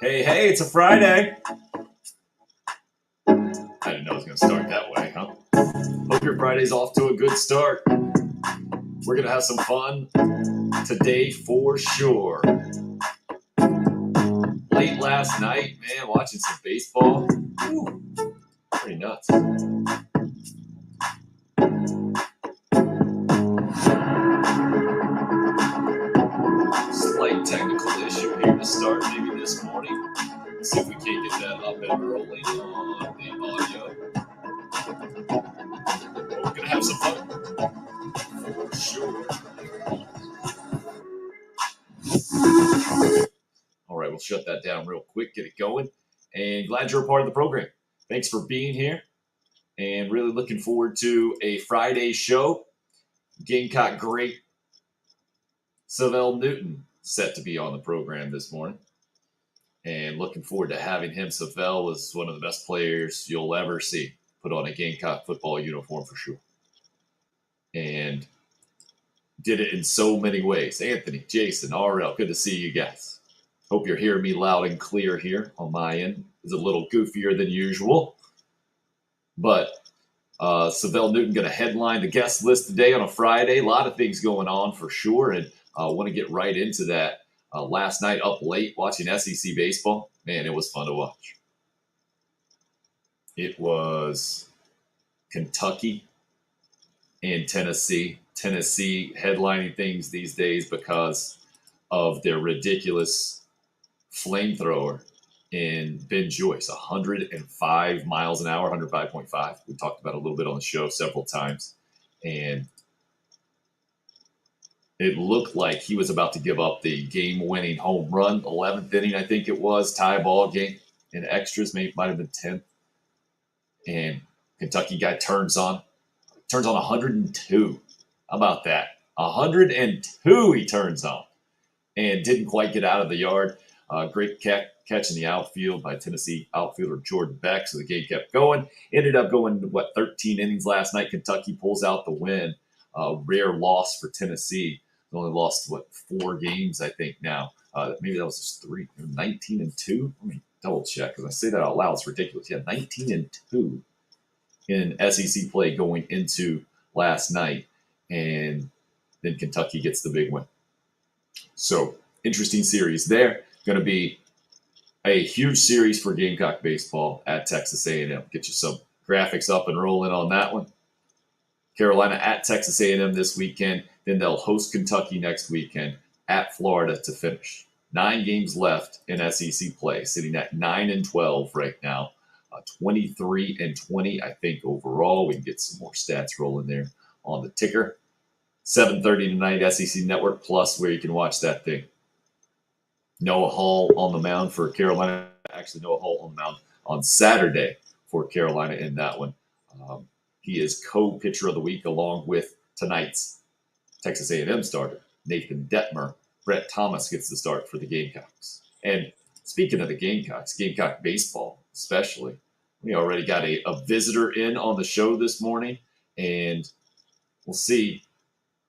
Hey, it's a Friday. I didn't know it was going to start that way, huh? Hope your Friday's off to a good start. We're going to have some fun today for sure. Late last night, man, watching some baseball. Whew, pretty nuts. Slight technical issue here to start maybe this morning. Let's see if we can't get that up and rolling on the audio. We're going to have some fun for sure. All right, we'll shut that down real quick, get it going. And glad you're a part of the program. Thanks for being here. And really looking forward to a Friday show. Gamecock great Syvelle Newton set to be on the program this morning. And looking forward to having him. Syvelle is one of the best players you'll ever see put on a Gamecock football uniform for sure. And did it in so many ways. Anthony, Jason, RL, good to see you guys. Hope you're hearing me loud and clear here on my end. It's a little goofier than usual. But Syvelle Newton going to headline the guest list today on a Friday. A lot of things going on for sure. And I want to get right into that. Last night up late watching SEC baseball. Man, it was fun to watch. It was Kentucky and Tennessee. Tennessee headlining things these days because of their ridiculous flamethrower in Ben Joyce, 105 miles an hour, 105.5. We talked about it a little bit on the show several times. And it looked like he was about to give up the game-winning home run, 11th inning, I think it was, tie ball game in extras, maybe might have been 10th. And Kentucky guy turns on 102. How about that? 102 he turns on and didn't quite get out of the yard. Great catch in the outfield by Tennessee outfielder Jordan Beck. So the game kept going. Ended up going, 13 innings last night. Kentucky pulls out the win. Rare loss for Tennessee. They only lost, 4 games, I think now. Maybe that was just 3. 19-2? Let me double check because I say that out loud. It's ridiculous. Yeah, 19-2 in SEC play going into last night. And then Kentucky gets the big win. So, interesting series there. Going to be a huge series for Gamecock baseball at Texas A&M. Get you some graphics up and rolling on that one. Carolina at Texas A&M this weekend. Then they'll host Kentucky next weekend at Florida to finish. 9 games left in SEC play, sitting at 9-12 right now. 23-20, I think, overall. We can get some more stats rolling there on the ticker. 7:30 tonight, SEC Network Plus, where you can watch that thing. Noah Hall on the mound for Carolina. Actually, Noah Hall on the mound on Saturday for Carolina in that one. He is co-pitcher of the week along with tonight's Texas A&M starter, Nathan Detmer. Brett Thomas gets the start for the Gamecocks. And speaking of the Gamecocks, Gamecock baseball especially, we already got a visitor in on the show this morning, and we'll see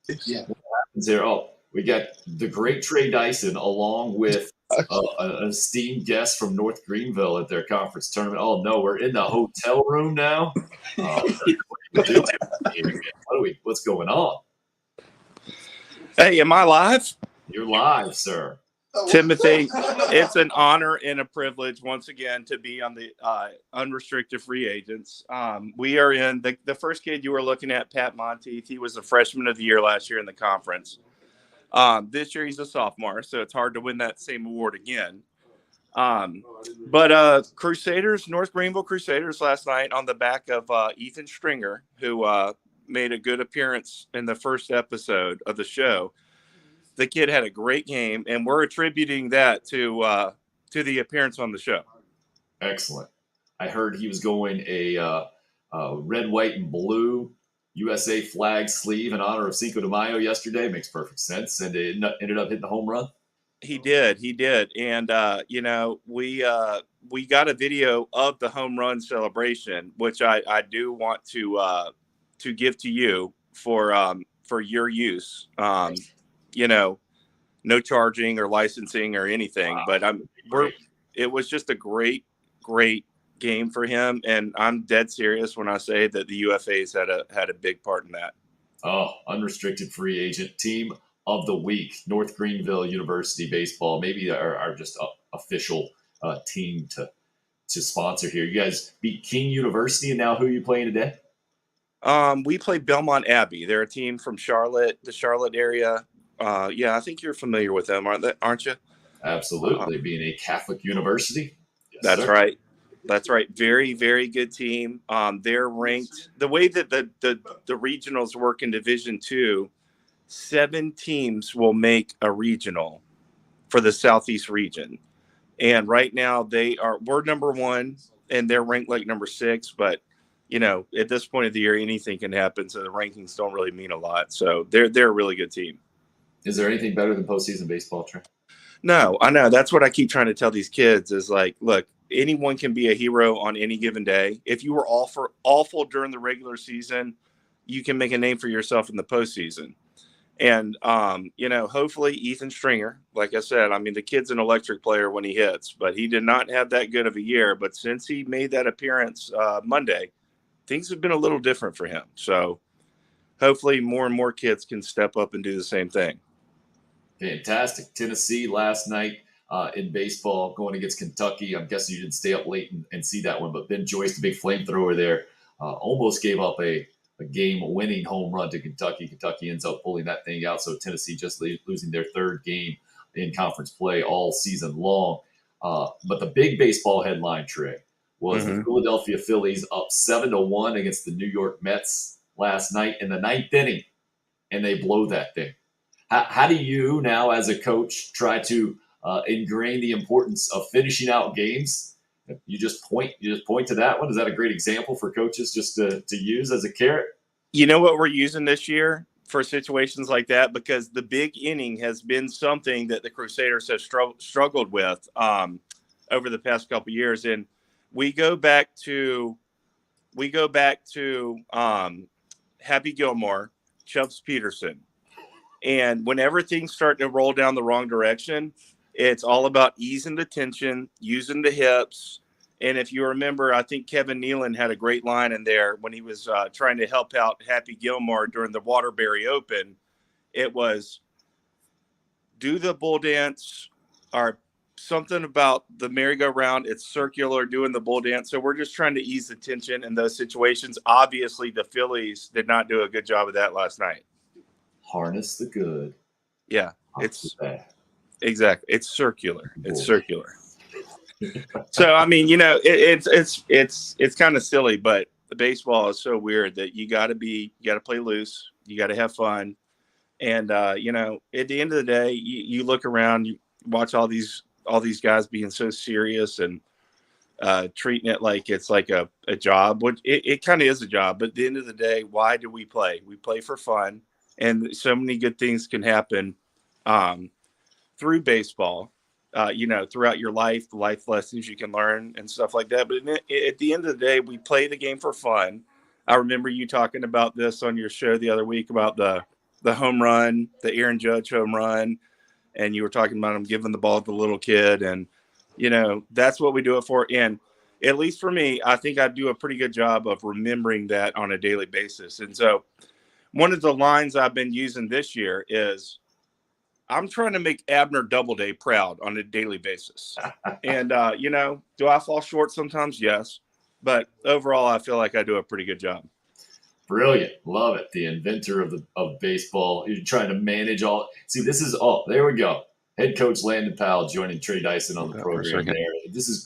what happens here. Oh, we got the great Trey Dyson along with an esteemed guest from North Greenville at their conference tournament. Oh, no, we're in the hotel room now. What's going on? Hey, am I live? You're live, sir. Timothy, it's an honor and a privilege once again to be on the unrestricted free agents. We are in the first kid you were looking at, Pat Monteith. He was the freshman of the year last year in the conference. This year he's a sophomore, so it's hard to win that same award again. But Crusaders, North Greenville Crusaders last night on the back of Ethan Stringer, who made a good appearance in the first episode of the show. The kid had a great game, and we're attributing that to the appearance on the show. Excellent. I heard he was going a red, white, and blue USA flag sleeve in honor of Cinco de Mayo yesterday. Makes perfect sense. And it ended up hitting the home run. He did. And, we got a video of the home run celebration, which I do want to give to you for your use. no charging or licensing or anything. Wow. But it was just a great game for him, and I'm dead serious when I say that the UFAs had a big part in that. Oh, unrestricted free agent team of the week, North Greenville University baseball, maybe our just official team to sponsor here. You guys beat King University, and now who are you playing today? We play Belmont Abbey. They're a team from Charlotte, the Charlotte area. Yeah, I think you're familiar with them, aren't you? Absolutely, being a Catholic university. Yes, That's sir. right. That's right. Very, very good team. They're ranked the way that the regionals work in Division II. 7 teams will make a regional for the Southeast region, and right now we're number 1, and they're ranked like number 6. But at this point of the year, anything can happen, so the rankings don't really mean a lot. So they're a really good team. Is there anything better than postseason baseball, Trey? No, I know. That's what I keep trying to tell these kids is like, look, anyone can be a hero on any given day. If you were awful during the regular season, you can make a name for yourself in the postseason. And, hopefully Ethan Stringer, like I said, I mean, the kid's an electric player when he hits, but he did not have that good of a year. But since he made that appearance Monday, things have been a little different for him. So hopefully more and more kids can step up and do the same thing. Fantastic. Tennessee last night in baseball going against Kentucky. I'm guessing you didn't stay up late and see that one, but Ben Joyce, the big flamethrower there, almost gave up a game-winning home run to Kentucky. Kentucky ends up pulling that thing out, so Tennessee just losing their 3rd game in conference play all season long. But the big baseball headline, Trey, was the Philadelphia Phillies up 7-1 against the New York Mets last night in the 9th inning, and they blow that thing. How do you now, as a coach, try to ingrain the importance of finishing out games? You just point to that one. Is that a great example for coaches just to use as a carrot? You know what we're using this year for situations like that, because the big inning has been something that the Crusaders have struggled with over the past couple of years, and we go back to Happy Gilmore, Chubbs Peterson. And whenever things start to roll down the wrong direction, it's all about easing the tension, using the hips. And if you remember, I think Kevin Nealon had a great line in there when he was trying to help out Happy Gilmore during the Waterbury Open. It was do the bull dance or something about the merry-go-round. It's circular, doing the bull dance. So we're just trying to ease the tension in those situations. Obviously, the Phillies did not do a good job of that last night. Harness the good. Yeah, it's exactly. It's circular. It's circular. So I mean, it's kind of silly, but the baseball is so weird that you got to play loose. You got to have fun, and at the end of the day, you look around, you watch all these guys being so serious and treating it like it's like a job. Which it kind of is a job, but at the end of the day, why do we play? We play for fun. And so many good things can happen through baseball, throughout your life, the life lessons you can learn and stuff like that. But at the end of the day, we play the game for fun. I remember you talking about this on your show the other week about the home run, the Aaron Judge home run. And you were talking about him giving the ball to the little kid. And, that's what we do it for. And at least for me, I think I do a pretty good job of remembering that on a daily basis. And so one of the lines I've been using this year is I'm trying to make Abner Doubleday proud on a daily basis. And, do I fall short sometimes? Yes. But overall, I feel like I do a pretty good job. Brilliant. Love it. The inventor of baseball. You're trying to manage all. See, this is there we go. Head coach Landon Powell joining Trey Dyson on the program there. This is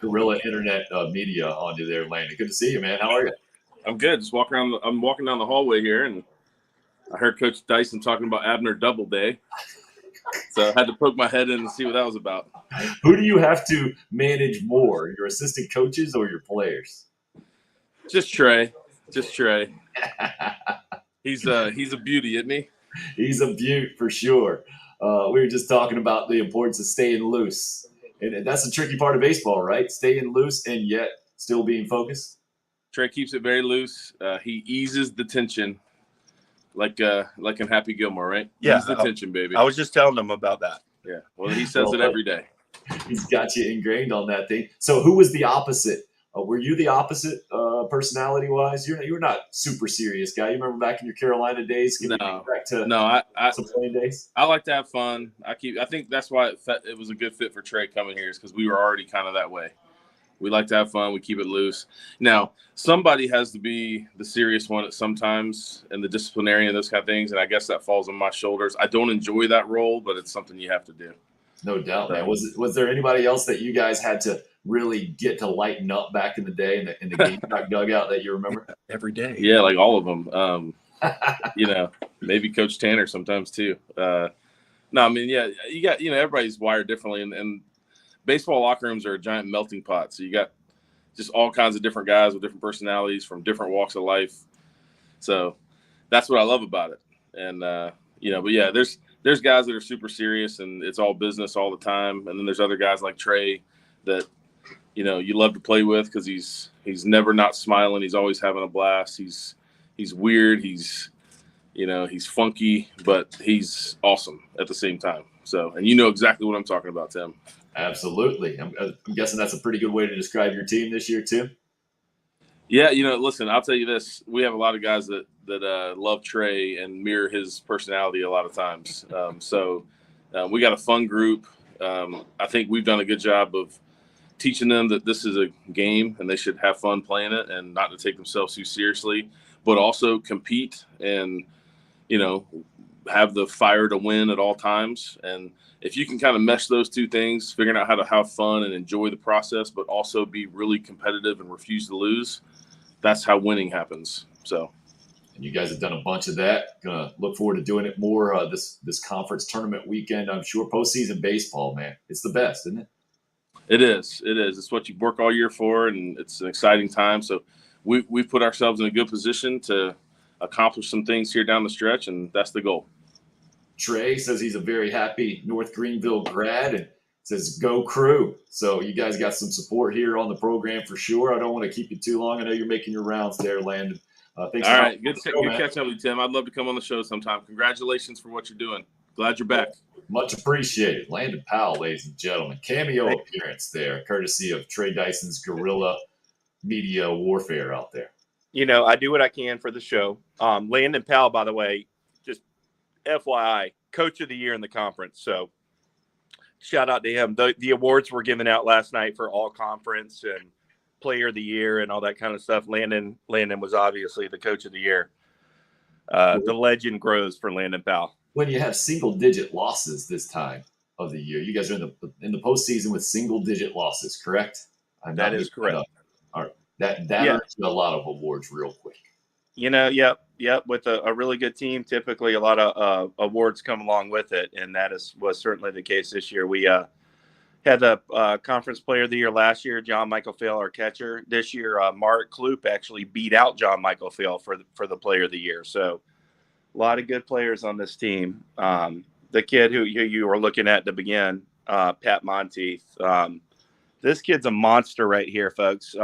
guerrilla internet media on you there, Landon. Good to see you, man. How are you? I'm good. Just walking around. I'm walking down the hallway here, and I heard Coach Dyson talking about Abner Doubleday. So I had to poke my head in and see what that was about. Who do you have to manage more, your assistant coaches or your players? Just Trey. He's a beauty, isn't he? He's a beaut for sure. We were just talking about the importance of staying loose. And that's the tricky part of baseball, right? Staying loose and yet still being focused. Trey keeps it very loose. He eases the tension like in Happy Gilmore, right? Yeah, Ease the tension, baby. I was just telling them about that. Yeah, well, he says it every day. He's got you ingrained on that thing. So who was the opposite? Were you the opposite personality-wise? You were not super serious guy. You remember back in your Carolina days? Back to some playing days? I like to have fun. I think that's why it was a good fit for Trey coming here, is because we were already kind of that way. We like to have fun. We keep it loose. Now, somebody has to be the serious one at sometimes, and the disciplinarian and those kind of things, and I guess that falls on my shoulders. I don't enjoy that role, but it's something you have to do. No doubt, man. Was there anybody else that you guys had to really get to lighten up back in the day in the Gamecock dugout that you remember? Every day. Yeah, like all of them. Maybe Coach Tanner sometimes too. No, I mean, yeah, you got, everybody's wired differently, and baseball locker rooms are a giant melting pot. So you got just all kinds of different guys with different personalities from different walks of life. So that's what I love about it. And, but yeah, there's guys that are super serious and it's all business all the time. And then there's other guys like Trey that, you love to play with because he's never not smiling. He's always having a blast. He's weird. He's funky, but he's awesome at the same time. So, and you know exactly what I'm talking about, Tim. Absolutely. I'm guessing that's a pretty good way to describe your team this year, too. Yeah, listen, I'll tell you this. We have a lot of guys that love Trey and mirror his personality a lot of times. So we got a fun group. I think we've done a good job of teaching them that this is a game and they should have fun playing it and not to take themselves too seriously, but also compete and, have the fire to win at all times. And if you can kind of mesh those two things, figuring out how to have fun and enjoy the process, but also be really competitive and refuse to lose, that's how winning happens. So, and you guys have done a bunch of that. Gonna look forward to doing it more this conference tournament weekend. I'm sure postseason baseball, man, it's the best, isn't it? It is. It's what you work all year for, and it's an exciting time. So we've put ourselves in a good position to accomplish some things here down the stretch, and that's the goal. Trey says he's a very happy North Greenville grad and says, go Crew. So you guys got some support here on the program for sure. I don't want to keep you too long. I know you're making your rounds there, Landon. Thanks. All right. Good catching up with you, Tim. I'd love to come on the show sometime. Congratulations for what you're doing. Glad you're back. Much appreciated. Landon Powell, ladies and gentlemen. Cameo appearance there, courtesy of Trey Dyson's guerrilla media warfare out there. I do what I can for the show. Landon Powell, by the way, just FYI, Coach of the Year in the conference. So shout out to him. The awards were given out last night for all conference and Player of the Year and all that kind of stuff. Landon was obviously the Coach of the Year. The legend grows for Landon Powell. When you have single-digit losses this time of the year, you guys are in the postseason with single-digit losses, correct? That is correct. All right. That earns you a lot of awards real quick. Yep. With a really good team, typically a lot of awards come along with it, and that was certainly the case this year. We had the Conference Player of the Year last year, John Michael Fail, our catcher. This year, Mark Kloop actually beat out John Michael Fail for the Player of the Year. So a lot of good players on this team. The kid who you were looking at to begin, Pat Monteith. This kid's a monster right here, folks.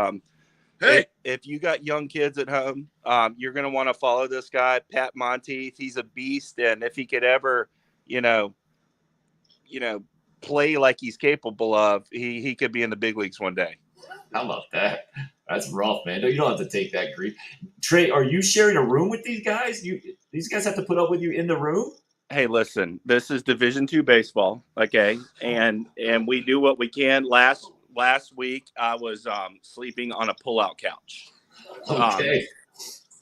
Hey, if you got young kids at home, you're going to want to follow this guy, Pat Monteith. He's a beast, and if he could ever, play like he's capable of, he could be in the big leagues one day. How about that? That's rough, man. You don't have to take that grief. Trey, are you sharing a room with these guys? These guys have to put up with you in the room? Hey, listen, this is Division II baseball, okay? And we do what we can. Last week, I was sleeping on a pull-out couch. Okay.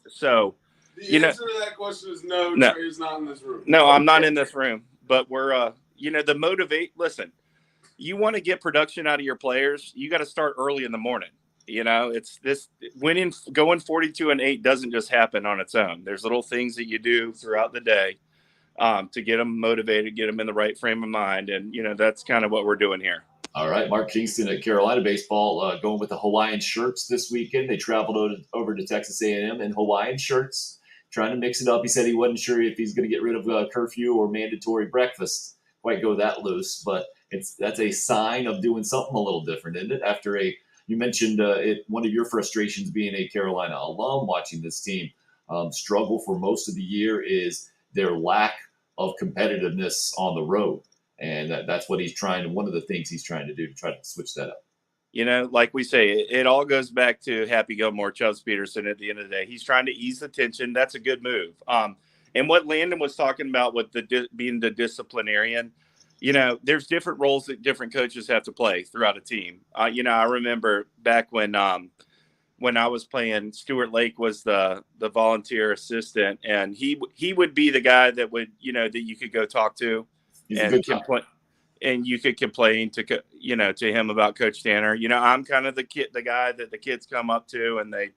So, the answer to that question is no. Trey is not in this room. No, I'm not in this room. But we're, listen, you want to get production out of your players, you got to start early in the morning. It's this winning, going 42-8 doesn't just happen on its own. There's little things that you do throughout the day to get them motivated, get them in the right frame of mind. And, that's kind of what we're doing here. All right, Mark Kingston at Carolina Baseball going with the Hawaiian shirts this weekend. They traveled over to Texas A&M in Hawaiian shirts, trying to mix it up. He said he wasn't sure if he's going to get rid of curfew or mandatory breakfast. Quite go that loose, but that's a sign of doing something a little different, isn't it? After you mentioned one of your frustrations being a Carolina alum watching this team. struggle for most of the year is their lack of competitiveness on the road. And that's what one of the things he's trying to do to try to switch that up. Like we say, it all goes back to Happy Gilmore, Chubbs Peterson at the end of the day. He's trying to ease the tension. That's a good move. And what Landon was talking about with being the disciplinarian, there's different roles that different coaches have to play throughout a team. I remember back when I was playing, Stuart Lake was the volunteer assistant, and he would be the guy that would, that you could go talk to. He's and complain, and you could complain to him about Coach Tanner. I'm kind of the guy that the kids come up to and they,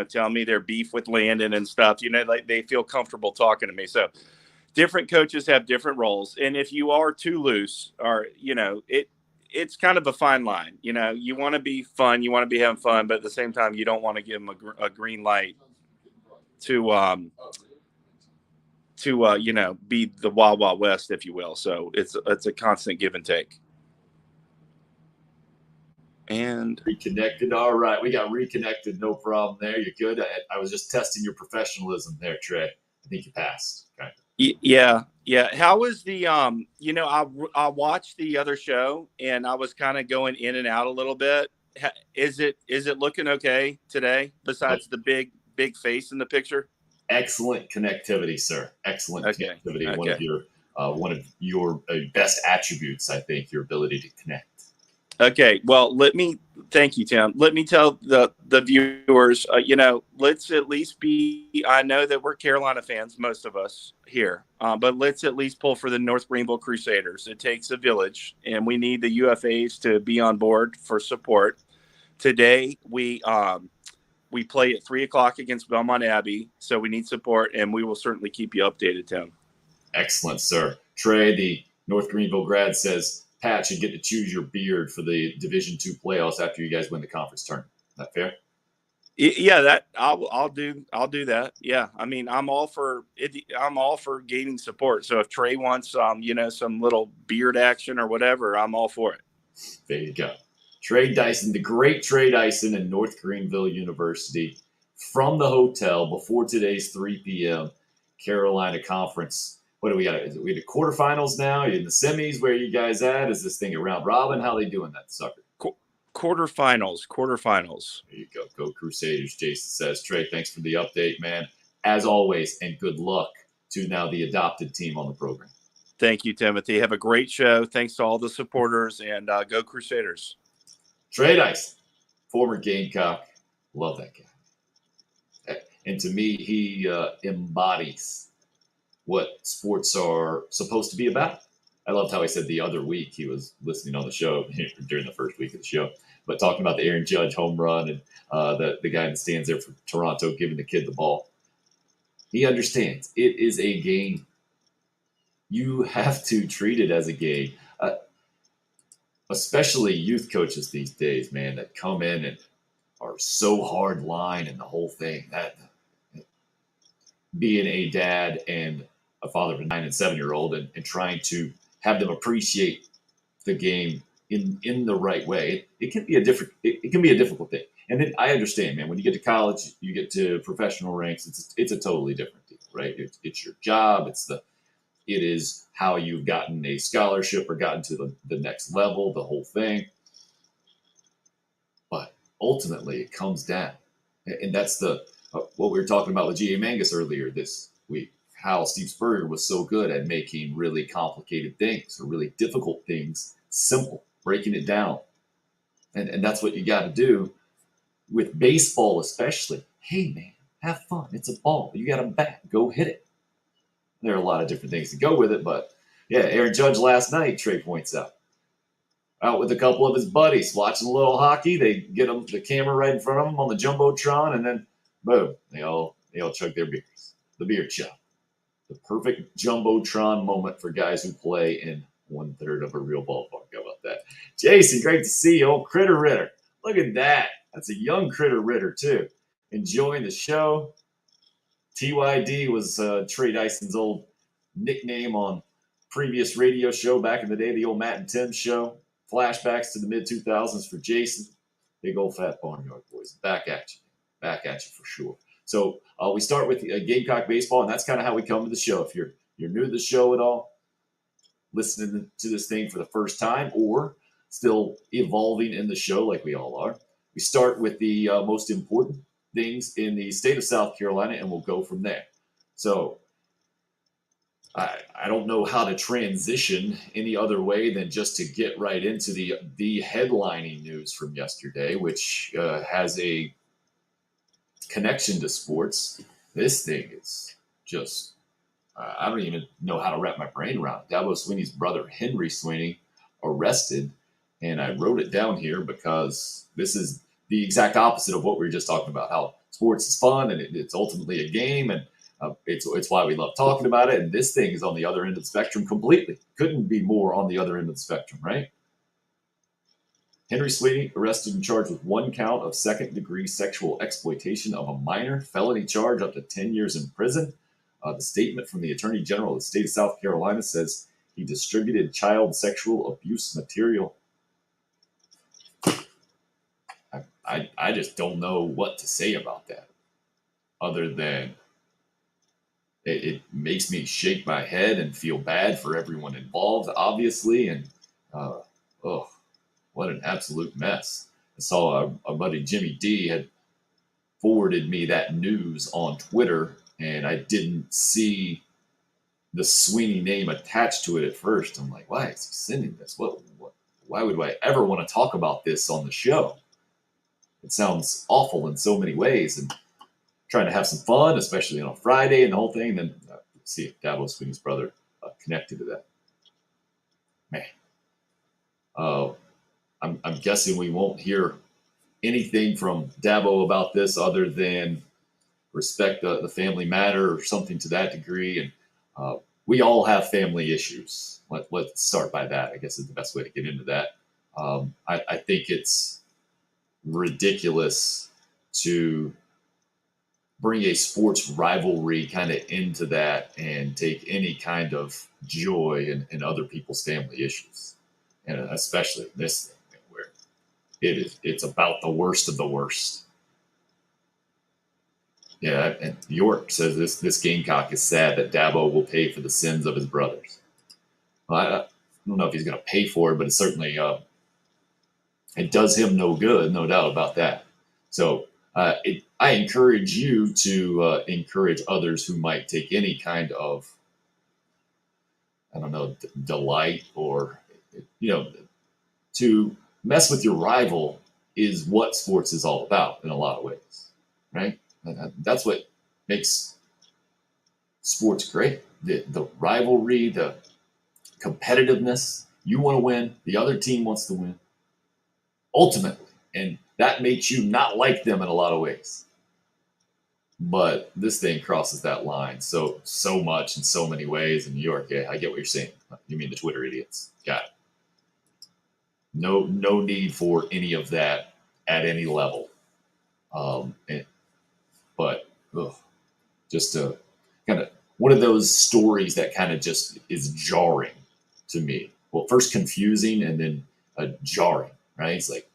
tell me their beef with Landon and stuff. Like they feel comfortable talking to me. So different coaches have different roles, and if you are too loose, or it's kind of a fine line. You want to be fun, you want to be having fun, but at the same time, you don't want to give them a green light to be the Wild Wild West, if you will. So it's a constant give and take. And reconnected. All right, we got reconnected. No problem there. You're good. I was just testing your professionalism there, Trey. I think you passed. Okay. Yeah. How was the I watched the other show and I was kind of going in and out a little bit. Is it looking okay today? Besides the big face in the picture. Excellent connectivity, sir. Excellent connectivity. Okay. One of your best attributes, I think, your ability to connect. Okay. Well, thank you, Tim. Let me tell the viewers, let's at least I know that we're Carolina fans, most of us here, but let's at least pull for the North Greenville Crusaders. It takes a village, and we need the UFAs to be on board for support. Today, we play at 3:00 against Belmont Abbey, so we need support, and we will certainly keep you updated, Tim. Excellent, sir. Trey, the North Greenville grad, says Pat should get to choose your beard for the Division II playoffs after you guys win the conference tournament. Is that fair? Yeah, that I'll do that. Yeah, I mean, I'm all for it. I'm all for gaining support. So if Trey wants some little beard action or whatever, I'm all for it. There you go. Trey Dyson, the great Trey Dyson in North Greenville University, from the hotel before today's 3 p.m. Carolina Conference. What do we got? Is it, we the quarterfinals now? Are you in the semis? Where are you guys at? Is this thing a round robin? How are they doing that sucker? Quarterfinals. There you go. Go Crusaders, Jason says. Trey, thanks for the update, man. As always, and good luck to now the adopted team on the program. Thank you, Timothy. Have a great show. Thanks to all the supporters, and go Crusaders. Trey Dyson, former Gamecock. Love that guy. And to me, he embodies what sports are supposed to be about. I loved how he said the other week he was listening on the show during the first week of the show, but talking about the Aaron Judge home run and the guy that stands there for Toronto giving the kid the ball. He understands it is a game. You have to treat it as a game, especially youth coaches these days, man, that come in and are so hard line and the whole thing. That being a dad and a father of a 9 and 7-year-old and trying to have them appreciate the game in the right way. It can be a difficult thing. And then I understand, man, when you get to college, you get to professional ranks, it's a totally different deal, right? It's your job. It is how you've gotten a scholarship or gotten to the next level, the whole thing. But ultimately it comes down. And that's what we were talking about with G.A. Mangus earlier this week. How Steve Spurrier was so good at making really complicated things or really difficult things simple, breaking it down. And that's what you got to do with baseball, especially. Hey, man, have fun. It's a ball. You got a bat. Go hit it. There are a lot of different things to go with it. But, yeah, Aaron Judge last night, Trey points out with a couple of his buddies watching a little hockey. They get the camera right in front of them on the Jumbotron, and then, boom, they all chug their beers. The beer chug. The perfect Jumbotron moment for guys who play in 1/3 of a real ballpark. How about that? Jason, great to see you. Old Critter Ritter. Look at that. That's a young Critter Ritter, too. Enjoying the show. TYD was Trey Dyson's old nickname on previous radio show back in the day, the old Matt and Tim show. Flashbacks to the mid-2000s for Jason. Big old fat barnyard boys. Back at you for sure. So we start with Gamecock baseball, and that's kind of how we come to the show. If you're new to the show at all, listening to this thing for the first time, or still evolving in the show like we all are, we start with the most important things in the state of South Carolina, and we'll go from there. So I don't know how to transition any other way than just to get right into the headlining news from yesterday, which has a connection to sports. This thing is just, I don't even know how to wrap my brain around it. Dabo Swinney's brother, Henry Swinney, arrested. And I wrote it down here because this is the exact opposite of what we were just talking about, how sports is fun and it's ultimately a game. And it's why we love talking about it. And this thing is on the other end of the spectrum completely. Couldn't be more on the other end of the spectrum, right? Henry Swinney arrested and charged with 1 count of second-degree sexual exploitation of a minor, felony charge up to 10 years in prison. The statement from the Attorney General of the state of South Carolina says he distributed child sexual abuse material. I just don't know what to say about that, other than it makes me shake my head and feel bad for everyone involved, obviously, and what an absolute mess. I saw our buddy Jimmy D had forwarded me that news on Twitter, and I didn't see the Swinney name attached to it at first. I'm like, why is he sending this? Why would I ever want to talk about this on the show? It sounds awful in so many ways, and trying to have some fun, especially on a Friday and the whole thing. And then see if Dabo Swinney's brother connected to that. Man. I'm guessing we won't hear anything from Dabo about this other than respect the family matter or something to that degree. And we all have family issues. Let's start by that, I guess is the best way to get into that. I think it's ridiculous to bring a sports rivalry kind of into that and take any kind of joy in other people's family issues. And especially this thing where it's about the worst of the worst. Yeah, and York says this Gamecock is sad that Dabo will pay for the sins of his brothers. Well, I don't know if he's going to pay for it, but it certainly it does him no good, no doubt about that. So I encourage you to encourage others who might take any kind of, I don't know, delight or, to mess with your rival is what sports is all about in a lot of ways, right? That's what makes sports great. The rivalry, the competitiveness. You want to win. The other team wants to win. Ultimately. And that makes you not like them in a lot of ways. But this thing crosses that line so much in so many ways. In New York, yeah, I get what you're saying. You mean the Twitter idiots. Got it. No need for any of that at any level. Just a kind of one of those stories that kind of just is jarring to me. Well, first confusing and then jarring, right? It's like,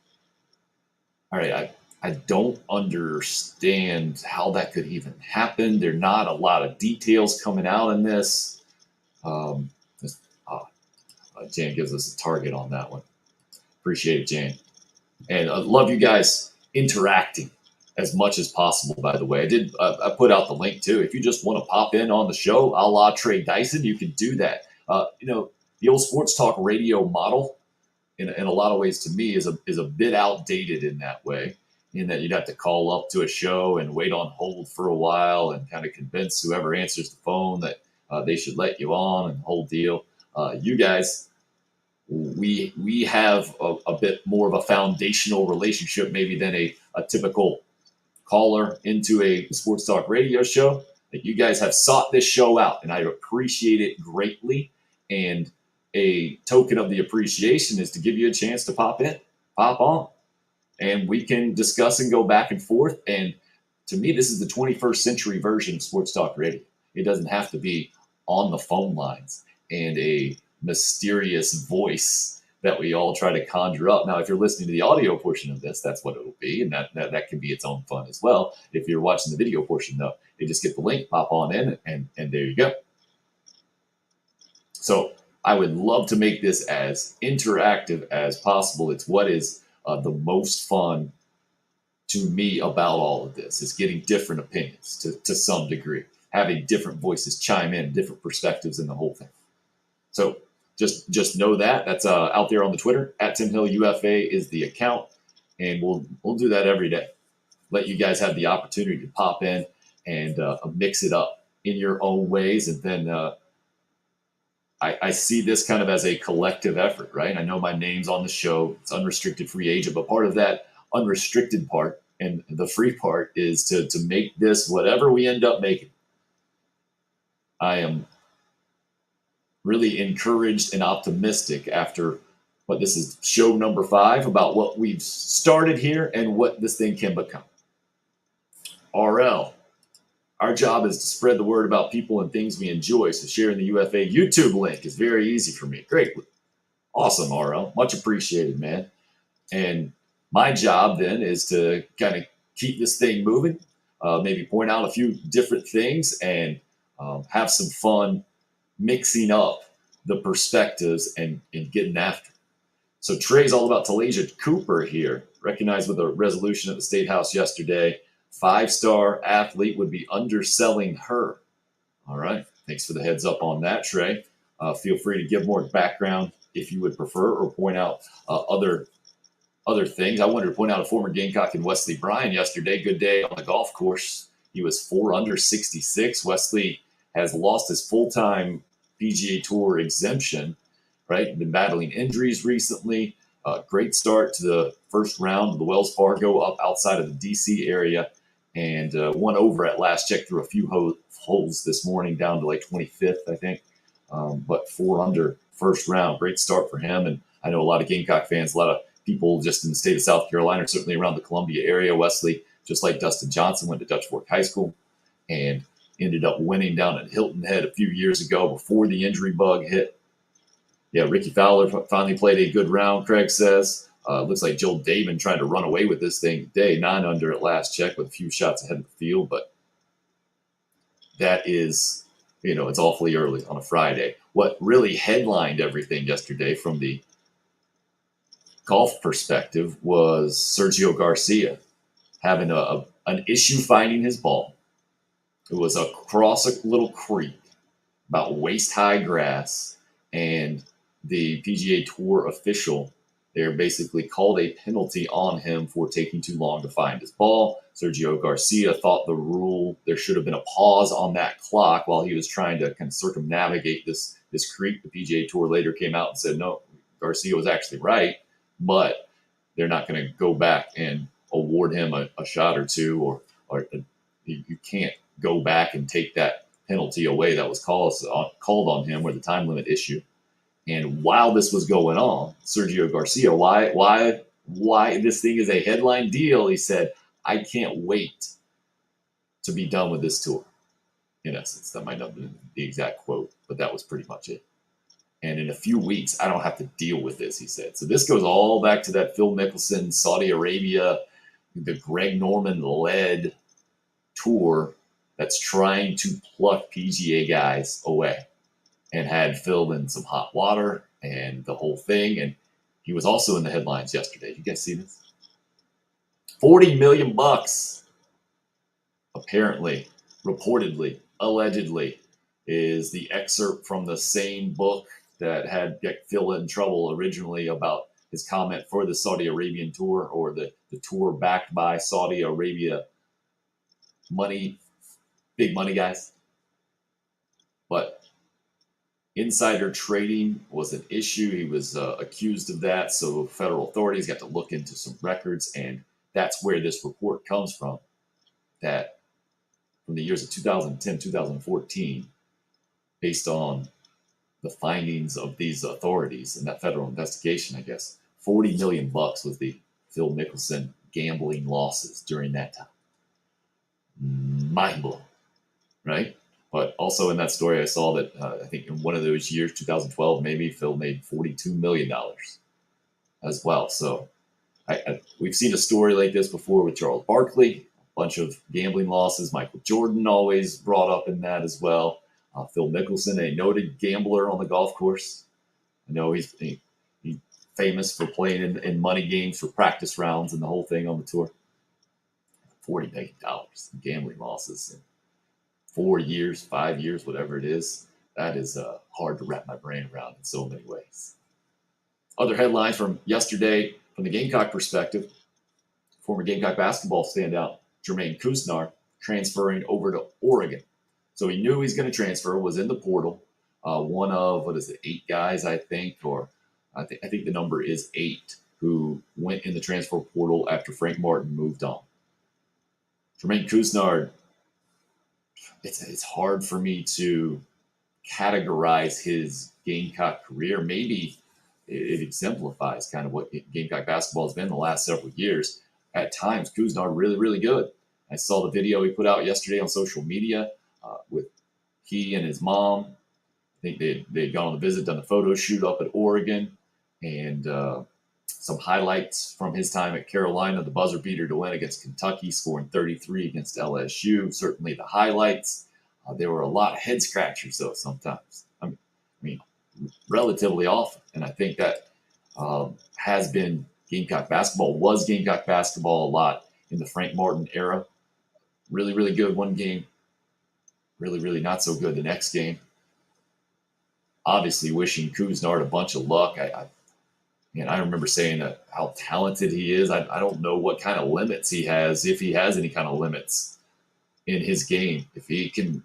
all right, I don't understand how that could even happen. There are not a lot of details coming out in this. Jan gives us a target on that one. Appreciate it, Jan. And I love you guys interacting as much as possible, by the way. I put out the link, too. If you just want to pop in on the show, a la Trey Dyson, you can do that. The old sports talk radio model, in a lot of ways, to me, is a bit outdated in that way, in that you'd have to call up to a show and wait on hold for a while and kind of convince whoever answers the phone that they should let you on and the whole deal. You guys, we have a bit more of a foundational relationship maybe than a typical caller into a sports talk radio show. That you guys have sought this show out, and I appreciate it greatly. And a token of the appreciation is to give you a chance to pop on, and we can discuss and go back and forth. And to me, this is the 21st century version of sports talk radio. It doesn't have to be on the phone lines and a mysterious voice that we all try to conjure up. Now, if you're listening to the audio portion of this, that's what it'll be, and that can be its own fun as well. If you're watching the video portion, though, you just get the link, pop on in, and there you go. So I would love to make this as interactive as possible. It's what is the most fun to me about all of this, is getting different opinions to some degree, having different voices chime in, different perspectives in the whole thing. So just know that that's out there on the Twitter. At Tim Hill UFA is the account, and we'll do that every day. Let you guys have the opportunity to pop in and mix it up in your own ways, and then I see this kind of as a collective effort, right? I know my name's on the show. It's unrestricted free agent, but part of that unrestricted part and the free part is to make this whatever we end up making. I am really encouraged and optimistic after what this is show number 5 about what we've started here and what this thing can become. RL. Our job is to spread the word about people and things we enjoy. So sharing the UFA YouTube link is very easy for me. Great. Awesome, RL. Much appreciated, man. And my job then is to kind of keep this thing moving, maybe point out a few different things, and have some fun mixing up the perspectives and getting after it. So Trey's all about Talasia Cooper here, recognized with a resolution at the State House yesterday. 5-star athlete would be underselling her. All right. Thanks for the heads up on that, Trey. Feel free to give more background if you would prefer, or point out other things. I wanted to point out a former Gamecock in Wesley Bryan yesterday. Good day on the golf course. He was 4 under 66. Wesley has lost his full-time PGA Tour exemption, right? Been battling injuries recently. Great start to the first round of the Wells Fargo up outside of the D.C. area, and won over at last check through a few holes this morning, down to like 25th, I think. But 4 under first round. Great start for him. And I know a lot of Gamecock fans, a lot of people just in the state of South Carolina, certainly around the Columbia area. Wesley, just like Dustin Johnson, went to Dutch Fork High School and ended up winning down at Hilton Head a few years ago before the injury bug hit. Yeah, Ricky Fowler finally played a good round, Craig says. Looks like Joel Damon trying to run away with this thing today, 9 under at last check with a few shots ahead of the field. But that is, it's awfully early on a Friday. What really headlined everything yesterday from the golf perspective was Sergio Garcia having an issue finding his ball. It was across a little creek, about waist-high grass, and the PGA Tour official there basically called a penalty on him for taking too long to find his ball. Sergio Garcia thought the rule, there should have been a pause on that clock while he was trying to kind of circumnavigate this creek. The PGA Tour later came out and said, no, Garcia was actually right, but they're not going to go back and award him a shot or two, or you can't go back and take that penalty away that was called on him, or the time limit issue. And while this was going on, Sergio Garcia, why this thing is a headline deal, he said, I can't wait to be done with this tour. In essence, that might not be the exact quote, but that was pretty much it. And in a few weeks, I don't have to deal with this, he said. So this goes all back to that Phil Mickelson, Saudi Arabia, the Greg Norman-led tour that's trying to pluck PGA guys away, and had Phil in some hot water and the whole thing. And he was also in the headlines yesterday. You guys see this? $40 million, apparently, reportedly, allegedly, is the excerpt from the same book that had Phil in trouble originally about his comment for the Saudi Arabian tour, or the tour backed by Saudi Arabia money, big money guys. But insider trading was an issue. He was accused of that. So federal authorities got to look into some records, and that's where this report comes from, that from the years of 2010, 2014, based on the findings of these authorities and that federal investigation, I guess, $40 million was the Phil Mickelson gambling losses during that time. Mind blowing, right? But also in that story, I saw that I think in one of those years, 2012, maybe, Phil made $42 million as well. So we've seen a story like this before with Charles Barkley, a bunch of gambling losses. Michael Jordan always brought up in that as well. Phil Mickelson, a noted gambler on the golf course. I know he's famous for playing in money games for practice rounds and the whole thing on the tour. $40 million in gambling losses in 4 years, 5 years, whatever it is. That is hard to wrap my brain around in so many ways. Other headlines from yesterday, from the Gamecock perspective, former Gamecock basketball standout Jermaine Kusnar transferring over to Oregon. So he knew he's going to transfer, was in the portal. One of, 8 guys, I think, or I think the number is 8 who went in the transfer portal after Frank Martin moved on. Jermaine Kusnar, it's hard for me to categorize his Gamecock career. Maybe it exemplifies kind of what Gamecock basketball has been the last several years. At times, Kusnar really, really good. I saw the video he put out yesterday on social media with he and his mom. I think they'd gone on a visit, done a photo shoot up at Oregon, and some highlights from his time at Carolina, the buzzer beater to win against Kentucky, scoring 33 against LSU. Certainly the highlights. There were a lot of head scratchers, though, sometimes. I mean, relatively often. And I think that has been Gamecock basketball, was Gamecock basketball a lot in the Frank Martin era. Really, really good one game. Really, really not so good the next game. Obviously wishing Kusnar a bunch of luck. I remember saying how talented he is. I don't know what kind of limits he has, if he has any kind of limits in his game. If he can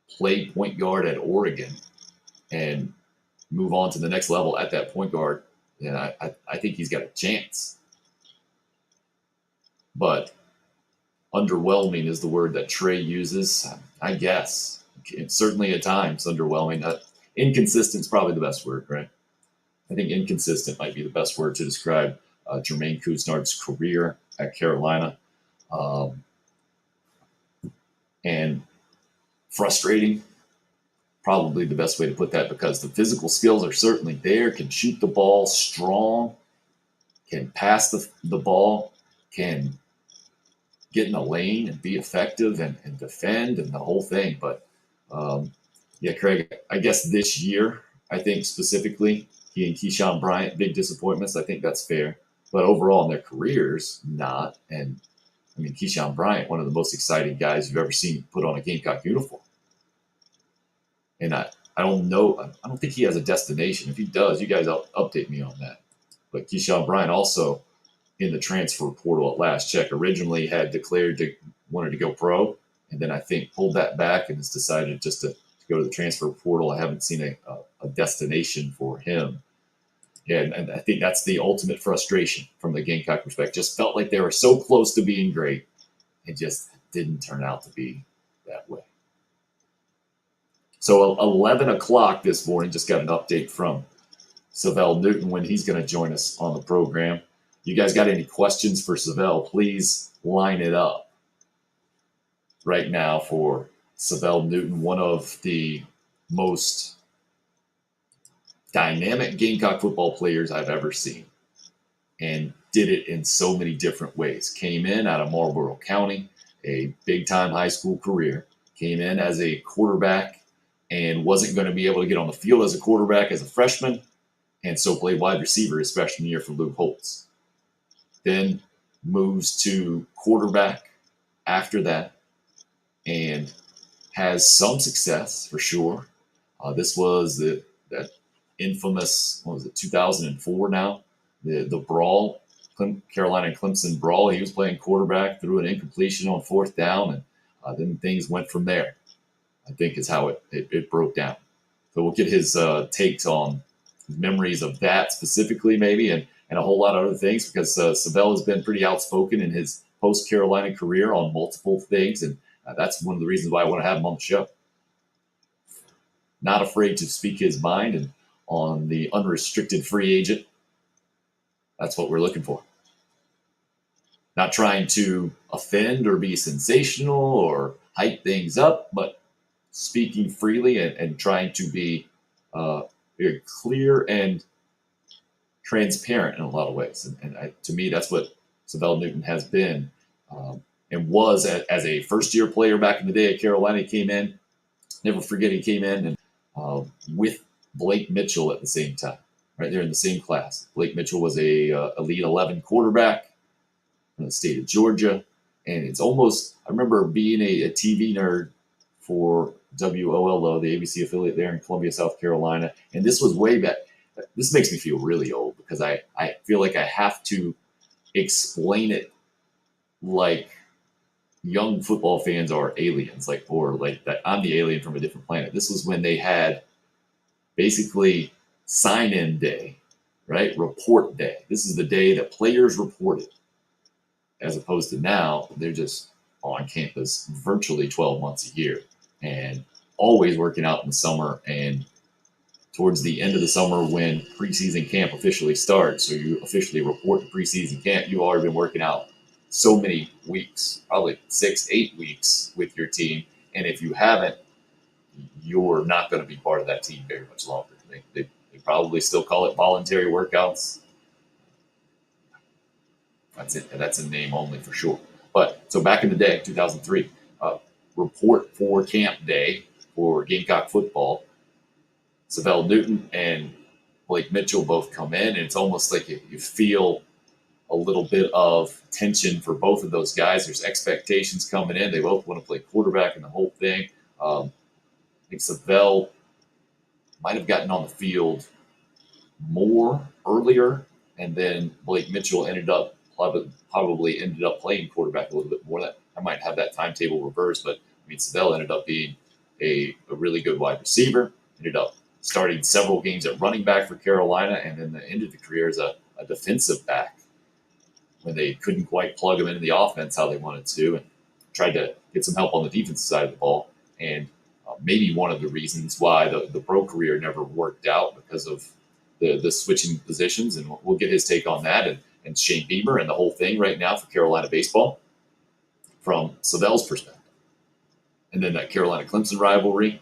play point guard at Oregon and move on to the next level at that point guard, then I think he's got a chance. But underwhelming is the word that Trey uses, I guess. It's certainly at times underwhelming. Inconsistent is probably the best word, right? I think inconsistent might be the best word to describe Jermaine Kusnar's career at Carolina. And frustrating, probably the best way to put that, because the physical skills are certainly there, can shoot the ball strong, can pass the ball, can get in the lane and be effective and defend and the whole thing. But Craig, I guess this year, I think specifically, he and Keyshawn Bryant, big disappointments. I think that's fair. But overall in their careers, not. And I mean, Keyshawn Bryant, one of the most exciting guys you've ever seen put on a Gamecock uniform. And I don't know. I don't think he has a destination. If he does, you guys update me on that. But Keyshawn Bryant also in the transfer portal at last check originally had declared wanted to go pro. And then I think pulled that back and has decided just to go to the transfer portal. I haven't seen a destination for him. And I think that's the ultimate frustration from the Gamecock perspective. Just felt like they were so close to being great. It just didn't turn out to be that way. So 11 o'clock this morning, just got an update from Syvelle Newton when he's going to join us on the program. You guys got any questions for Syvelle? Please line it up right now for Syvelle Newton, one of the most dynamic Gamecock football players I've ever seen, and did it in so many different ways. Came in out of Marlboro County, a big-time high school career. Came in as a quarterback and wasn't going to be able to get on the field as a quarterback as a freshman, and so played wide receiver his freshman year for Luke Holtz. Then moves to quarterback after that and has some success for sure. This was that infamous, 2004 now? The brawl, Carolina and Clemson brawl. He was playing quarterback, threw an incompletion on 4th down, and then things went from there, I think is how it broke down. So we'll get his takes on his memories of that specifically maybe, and a whole lot of other things, because Syvelle has been pretty outspoken in his post-Carolina career on multiple things, and that's one of the reasons why I want to have him on the show. Not afraid to speak his mind, and on the unrestricted free agent, that's what we're looking for. Not trying to offend or be sensational or hype things up, but speaking freely and trying to be very clear and transparent in a lot of ways. To me, that's what Syvelle Newton has been and was as a first-year player back in the day at Carolina. He came in, never forget he came in and with Blake Mitchell at the same time, right there in the same class. Blake Mitchell was a Elite 11 quarterback from the state of Georgia. And it's almost, I remember being a TV nerd for WOLO, the ABC affiliate there in Columbia, South Carolina. And this was way back. This makes me feel really old because I feel like I have to explain it like young football fans are aliens, or that I'm the alien from a different planet. This was when they had basically sign-in day, right? Report day. This is the day that players reported, as opposed to now, they're just on campus virtually 12 months a year and always working out in the summer. And towards the end of the summer, when preseason camp officially starts, so you officially report to preseason camp, you've already been working out so many weeks, probably 6-8 weeks with your team. And if you haven't, you're not going to be part of that team very much longer. They probably still call it voluntary workouts. That's it. That's a name only for sure. But so back in the day, 2003, report for camp day for Gamecock football. Syvelle Newton and Blake Mitchell both come in, and it's almost like you feel a little bit of tension for both of those guys. There's expectations coming in. They both want to play quarterback and the whole thing. I think Syvelle might have gotten on the field more earlier, and then Blake Mitchell probably ended up playing quarterback a little bit more. That I might have that timetable reversed, but I mean, Syvelle ended up being a really good wide receiver. Ended up starting several games at running back for Carolina, and then ended the career as a defensive back when they couldn't quite plug him into the offense how they wanted to, and tried to get some help on the defensive side of the ball. And maybe one of the reasons why the pro career never worked out because of the switching positions, and we'll get his take on that, and Shane Beamer and the whole thing right now for Carolina baseball from Syvelle's perspective. And then that Carolina-Clemson rivalry,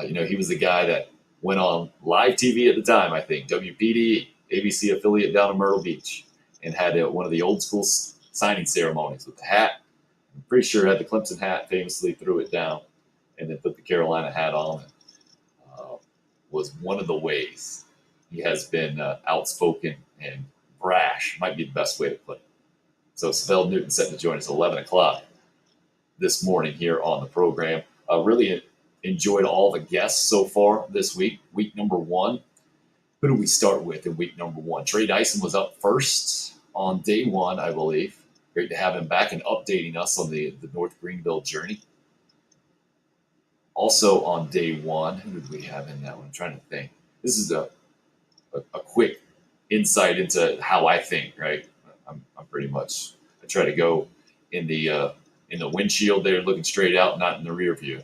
he was the guy that went on live TV at the time, I think, WPD, ABC affiliate down in Myrtle Beach, and had one of the old school signing ceremonies with the hat. I'm pretty sure had the Clemson hat, famously threw it down, and then put the Carolina hat on. Was one of the ways he has been outspoken and brash, might be the best way to put it. So Syvelle Newton set to join us at 11 o'clock this morning here on the program. Really enjoyed all the guests so far this week. Week number one. Who do we start with in week number one? Trey Dyson was up first on day one, I believe. Great to have him back and updating us on the North Greenville journey. Also on day one, who did we have in that one? I'm trying to think. This is a quick insight into how I think, right? I'm pretty much, I try to go in the windshield there, looking straight out, not in the rear view.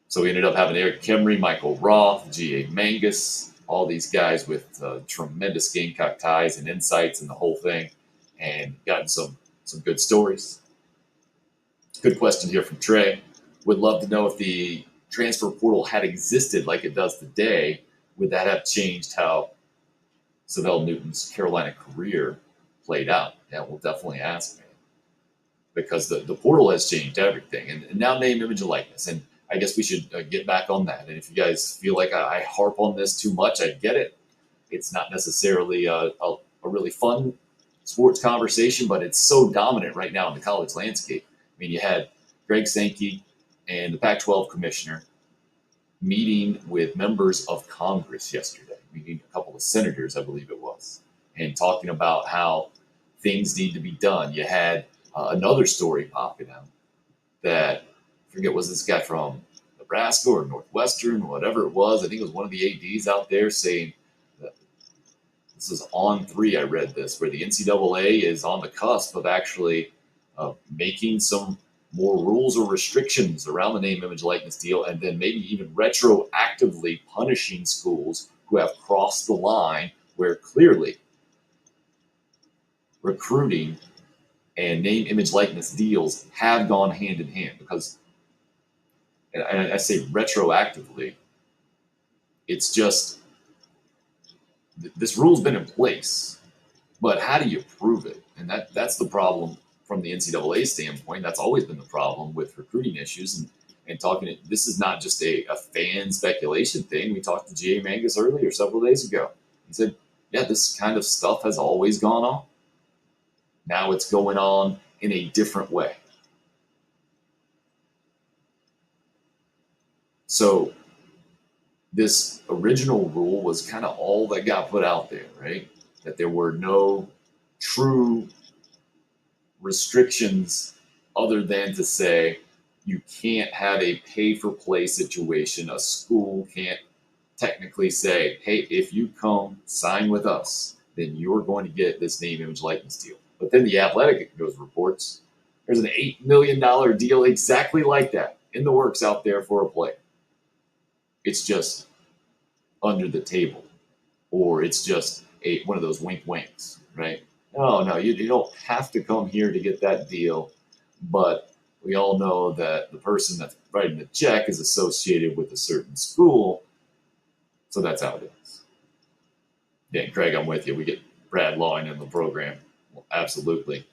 So we ended up having Eric Kemry, Michael Roth, G.A. Mangus, all these guys with tremendous Gamecock ties and insights and the whole thing, and gotten some good stories. Good question here from Trey. Would love to know if the transfer portal had existed like it does today, would that have changed how Syvelle Newton's Carolina career played out? Yeah, we'll definitely ask, man. Because the portal has changed everything. And now name, image, and likeness. And I guess we should get back on that. And if you guys feel like I harp on this too much, I get it. It's not necessarily a really fun sports conversation, but it's so dominant right now in the college landscape. I mean, you had Greg Sankey and the Pac-12 commissioner meeting with members of Congress yesterday, meeting a couple of senators, I believe it was, and talking about how things need to be done. You had another story popping out that, I forget, was this guy from Nebraska or Northwestern or whatever it was. I think it was one of the ADs out there saying that this is on 3. I read this, where the NCAA is on the cusp of actually making some more rules or restrictions around the name, image, likeness deal, and then maybe even retroactively punishing schools who have crossed the line where clearly recruiting and name, image, likeness deals have gone hand in hand. Because, and I say retroactively, it's just this rule's been in place, but how do you prove it? And that's the problem from the NCAA standpoint. That's always been the problem with recruiting issues. And talking, this is not just a fan speculation thing. We talked to G.A. Mangus earlier, several days ago. He said, yeah, this kind of stuff has always gone on. Now it's going on in a different way. So this original rule was kind of all that got put out there, right? That there were no true restrictions other than to say you can't have a pay-for-play situation. A school can't technically say, hey, if you come sign with us, then you're going to get this name, image, likeness deal. But then the Athletic goes reports, there's an $8 million deal exactly like that in the works out there for a player. It's just under the table, or it's just one of those wink winks, right? No, you don't have to come here to get that deal, but we all know that the person that's writing the check is associated with a certain school, so that's how it is. Yeah, Craig, I'm with you. We get Brad Lawing in the program. Well, absolutely.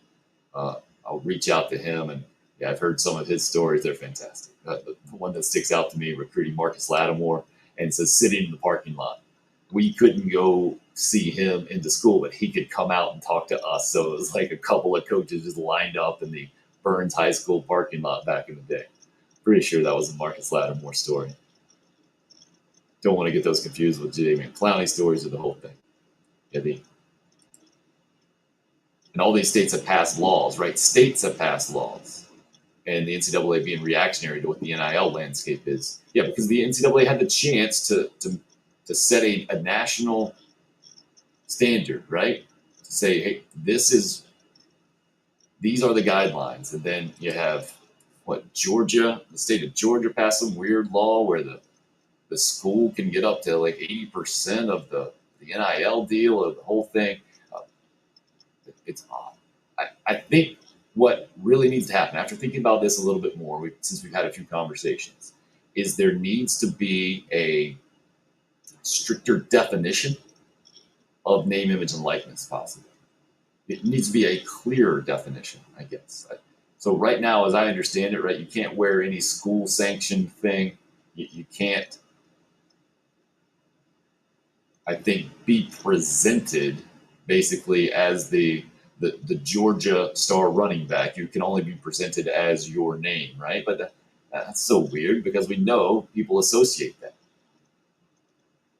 I'll reach out to him, and yeah, I've heard some of his stories. They're fantastic. The one that sticks out to me, recruiting Marcus Lattimore, and says sitting in the parking lot. We couldn't go see him into school, but he could come out and talk to us. So it was like a couple of coaches just lined up in the Burns High School parking lot back in the day. Pretty sure that was a Marcus Lattimore story. Don't want to get those confused with J.D. Clowney stories or the whole thing. Yeah, and all these states have passed laws, right? States have passed laws. And the NCAA being reactionary to what the NIL landscape is. Yeah, because the NCAA had the chance to set a national standard, right? To say, hey, these are the guidelines. And then you have, Georgia, the state of Georgia passed some weird law where the school can get up to like 80% of the NIL deal or the whole thing. It's odd. I think what really needs to happen, after thinking about this a little bit more, since we've had a few conversations, is there needs to be a stricter definition of name, image, and likeness possible. It needs to be a clearer definition, I guess. So right now, as I understand it, right, you can't wear any school-sanctioned thing. You can't, I think, be presented basically as the Georgia star running back. You can only be presented as your name, right? But that's so weird because we know people associate that.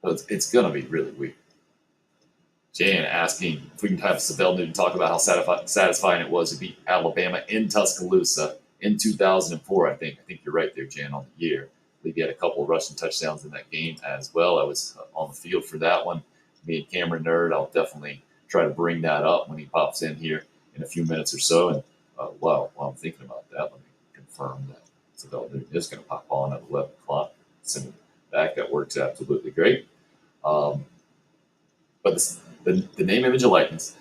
So it's going to be really weird. Jan asking if we can have Syvelle Newton talk about how satisfying it was to beat Alabama in Tuscaloosa in 2004. I think you're right there, Jan, on the year. I believe he had a couple of rushing touchdowns in that game as well. I was on the field for that one. Me and Cameron Nerd, I'll definitely try to bring that up when he pops in here in a few minutes or so. And while I'm thinking about that, let me confirm that Syvelle Newton is going to pop on at 11 o'clock. Send it back. That works absolutely great. But the name, image, and likeness,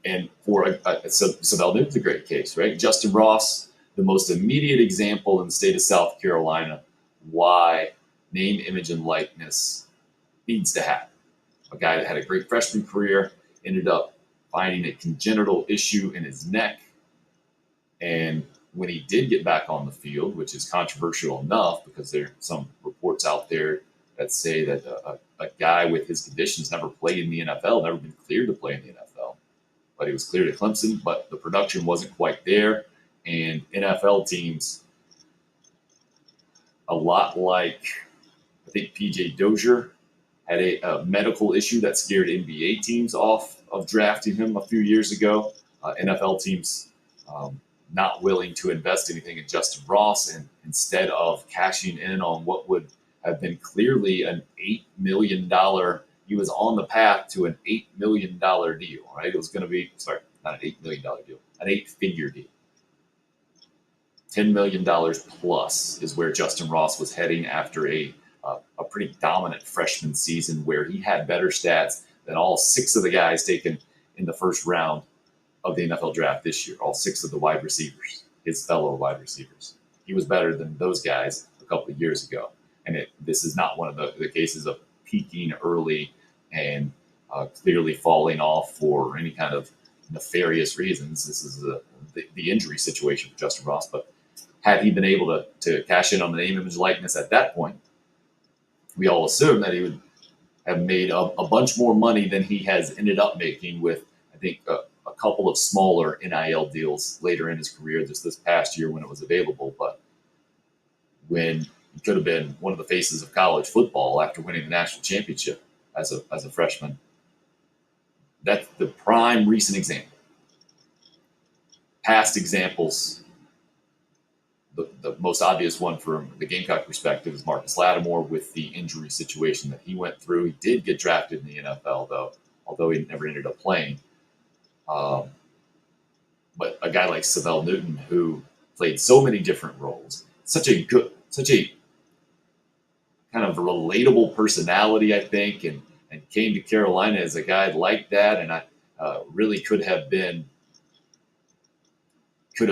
and for Syvelle Newton's a great case, right? Justin Ross, the most immediate example in the state of South Carolina, why name, image, and likeness needs to happen. A guy that had a great freshman career ended up finding a congenital issue in his neck, and when he did get back on the field, which is controversial enough because there are some reports out there that say that a guy with his conditions never played in the NFL, never been cleared to play in the NFL. But he was cleared at Clemson, but the production wasn't quite there. And NFL teams, a lot like, I think PJ Dozier, had a medical issue that scared NBA teams off of drafting him a few years ago. NFL teams not willing to invest anything in Justin Ross, and instead of cashing in on what would have been clearly an $8 million. He was on the path to an $8 million deal, right? It was going to be, not an $8 million deal, an 8-figure deal. $10 million plus is where Justin Ross was heading after a pretty dominant freshman season where he had better stats than all 6 of the guys taken in the first round of the NFL draft this year, all 6 of the wide receivers, his fellow wide receivers. He was better than those guys a couple of years ago. And this is not one of the cases of peaking early and clearly falling off for any kind of nefarious reasons. This is the injury situation for Justin Ross. But had he been able to cash in on the name, image, likeness at that point, we all assumed that he would have made a bunch more money than he has ended up making with, I think, a couple of smaller NIL deals later in his career, just this past year when it was available. But when he could have been one of the faces of college football after winning the national championship as a freshman, that's the prime recent example. Past examples, the most obvious one from the Gamecock perspective is Marcus Lattimore with the injury situation that he went through. He did get drafted in the NFL, though, although he never ended up playing. But a guy like Syvelle Newton, who played so many different roles, such a kind of relatable personality, I think, and came to Carolina as a guy like that, and I really could have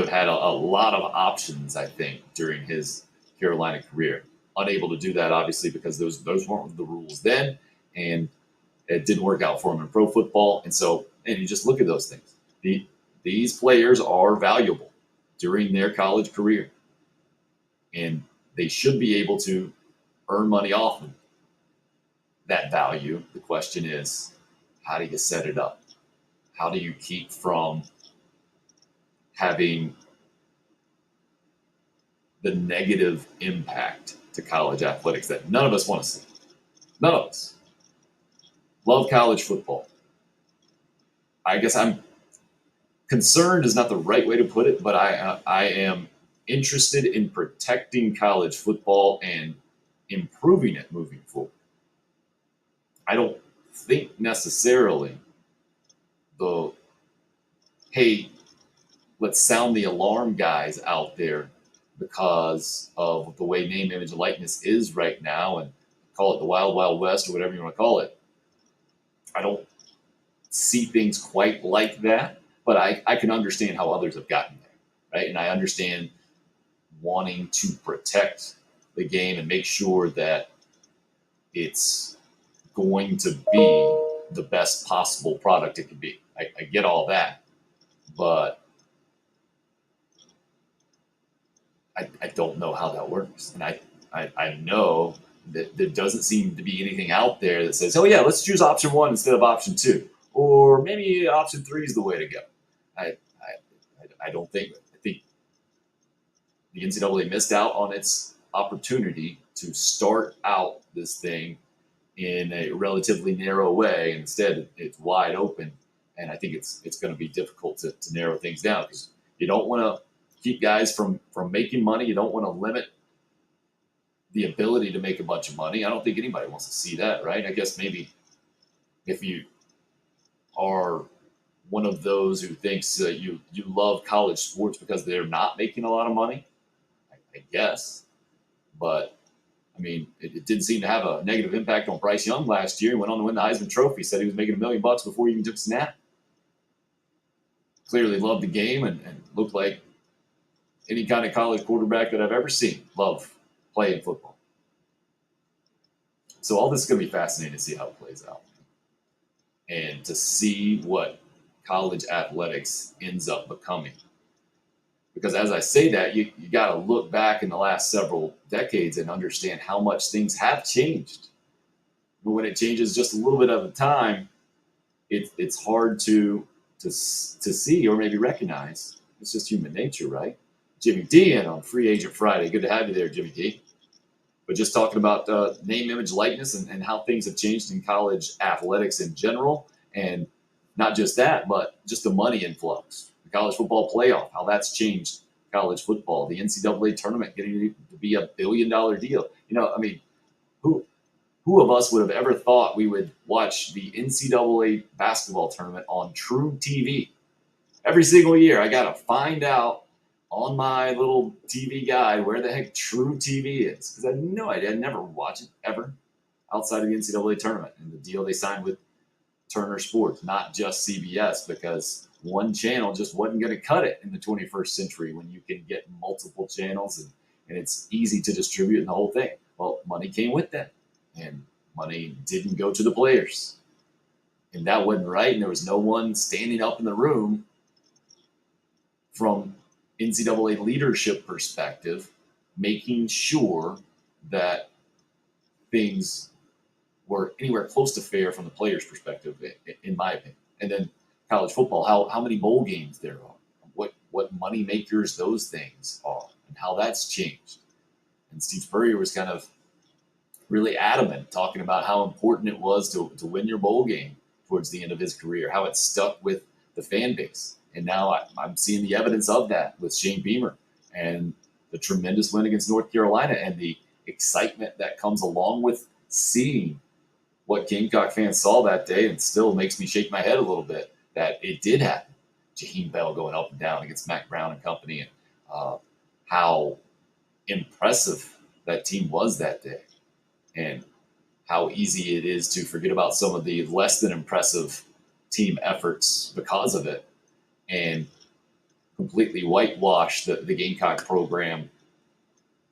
had a lot of options, I think, during his Carolina career. Unable to do that, obviously, because those weren't the rules then, and it didn't work out for him in pro football. And you just look at those things. These players are valuable during their college career, and they should be able to earn money off of that value. The question is, how do you set it up? How do you keep from having the negative impact to college athletics that none of us want to see? None of us. Love college football. I guess I'm concerned is not the right way to put it, but I am interested in protecting college football and improving it moving forward. I don't think necessarily hey, let's sound the alarm guys out there because of the way name, image, and likeness is right now, and call it the Wild Wild West or whatever you want to call it. I don't see things quite like that, but I can understand how others have gotten there, right? And I understand wanting to protect the game and make sure that it's going to be the best possible product it can be. I get all that, but I don't know how that works. And I know that there doesn't seem to be anything out there that says, oh yeah, let's choose option 1 instead of option 2. Or maybe option 3 is the way to go. I don't think. I think the NCAA missed out on its opportunity to start out this thing in a relatively narrow way. Instead, it's wide open, and I think it's going to be difficult to narrow things down because you don't want to keep guys from making money. You don't want to limit the ability to make a bunch of money. I don't think anybody wants to see that, right? I guess maybe if you are one of those who thinks you love college sports because they're not making a lot of money, I guess. But, I mean, it didn't seem to have a negative impact on Bryce Young last year. He went on to win the Heisman Trophy, said he was making $1 million before he even took a snap. Clearly loved the game and looked like any kind of college quarterback that I've ever seen love playing football. So all this is going to be fascinating to see how it plays out and to see what college athletics ends up becoming. Because as I say that, you got to look back in the last several decades and understand how much things have changed. But when it changes just a little bit at a time, it's hard to see or maybe recognize. It's just human nature, right? Jimmy D in on Free Agent Friday. Good to have you there, Jimmy D. But just talking about name, image, likeness and how things have changed in college athletics in general. And not just that, but just the money influx. The college football playoff, how that's changed college football. The NCAA tournament getting to be $1 billion deal. You know, I mean, who of us would have ever thought we would watch the NCAA basketball tournament on True TV? Every single year, I got to find out on my little TV guide where the heck True TV is. Because I had no idea. I'd never watch it ever outside of the NCAA tournament and the deal they signed with Turner Sports, not just CBS, because one channel just wasn't going to cut it in the 21st century when you can get multiple channels and it's easy to distribute and the whole thing. Well, money came with that, and money didn't go to the players. And that wasn't right. And there was no one standing up in the room from NCAA leadership perspective, making sure that things were anywhere close to fair from the players' perspective, in my opinion. And then college football, how many bowl games there are, what money makers those things are, and how that's changed. And Steve Spurrier was kind of really adamant, talking about how important it was to win your bowl game towards the end of his career, how it stuck with the fan base. And now I'm seeing the evidence of that with Shane Beamer and the tremendous win against North Carolina and the excitement that comes along with seeing what Gamecock fans saw that day, and still makes me shake my head a little bit that it did happen. Jaheim Bell going up and down against Mac Brown and company, and how impressive that team was that day, and how easy it is to forget about some of the less than impressive team efforts because of it, and completely whitewash the Gamecock program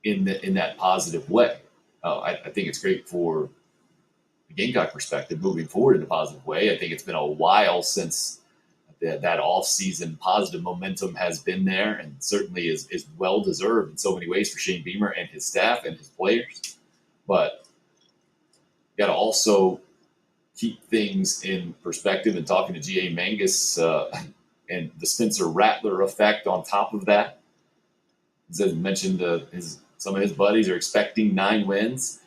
in that positive way. I think it's great for the Gamecock perspective moving forward in a positive way. I think it's been a while since that off-season positive momentum has been there, and certainly is well deserved in so many ways for Shane Beamer and his staff and his players. But you got to also keep things in perspective, and talking to G.A. Mangus and the Spencer Rattler effect on top of that. As mentioned, some of his buddies are expecting 9 wins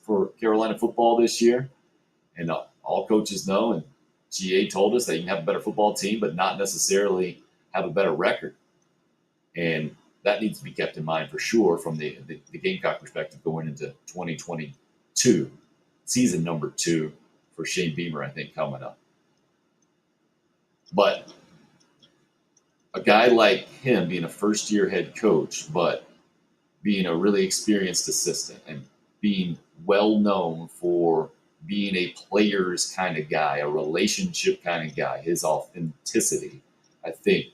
for Carolina football this year. And all coaches know, and GA told us, that you can have a better football team, but not necessarily have a better record. And that needs to be kept in mind for sure from the Gamecock perspective going into 2022, season number 2 for Shane Beamer, I think, coming up. But a guy like him being a first-year head coach, but being a really experienced assistant and being well known for being a player's kind of guy, a relationship kind of guy, his authenticity, I think,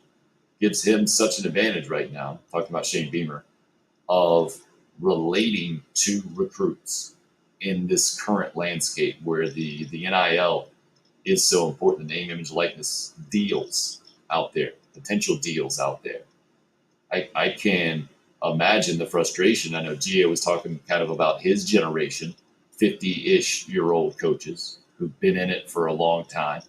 gives him such an advantage right now, talking about Shane Beamer, of relating to recruits in this current landscape where the NIL is so important, the name, image, likeness deals out there, potential deals out there. I can imagine the frustration. I know GA was talking kind of about his generation, 50-ish year old coaches who've been in it for a long time,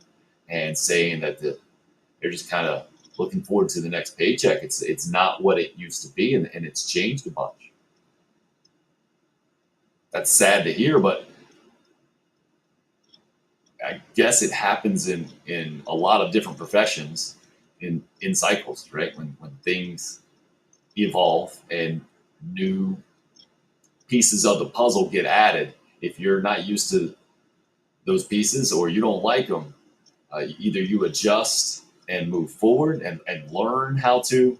and saying that they're just kind of looking forward to the next paycheck. It's not what it used to be, and it's changed a bunch. That's sad to hear, but I guess it happens in a lot of different professions in cycles, right? When things evolve and new pieces of the puzzle get added, if you're not used to those pieces or you don't like them, either you adjust and move forward and learn how to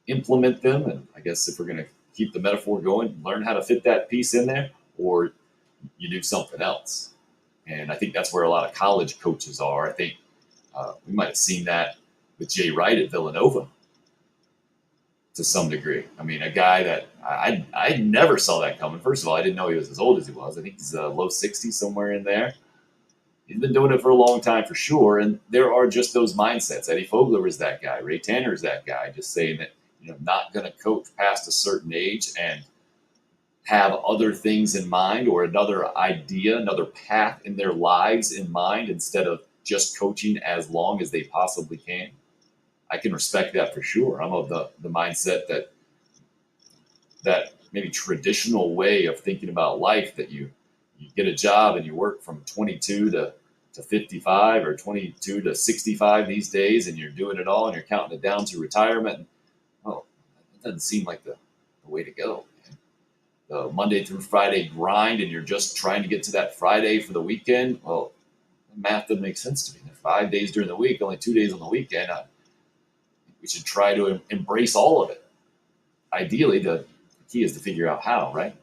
implement them. And I guess if we're going to keep the metaphor going, learn how to fit that piece in there, or you do something else. And I think that's where a lot of college coaches are. I think we might have seen that with Jay Wright at Villanova to some degree. I mean, a guy that I never saw that coming. First of all, I didn't know he was as old as he was. I think he's low 60s, somewhere in there. He's been doing it for a long time for sure. And there are just those mindsets. Eddie Fogler was that guy. Ray Tanner is that guy, just saying that, not going to coach past a certain age and have other things in mind, or another idea, another path in their lives in mind, instead of just coaching as long as they possibly can. I can respect that for sure. I'm of the mindset that maybe traditional way of thinking about life, that you get a job and you work from 22 to 55 or 22 to 65 these days, and you're doing it all and you're counting it down to retirement. Well, that doesn't seem like the way to go. The Monday through Friday grind, and you're just trying to get to that Friday for the weekend. Well, the math doesn't make sense to me. 5 days during the week, only 2 days on the weekend. We should try to embrace all of it. Ideally, the key is to figure out how, right?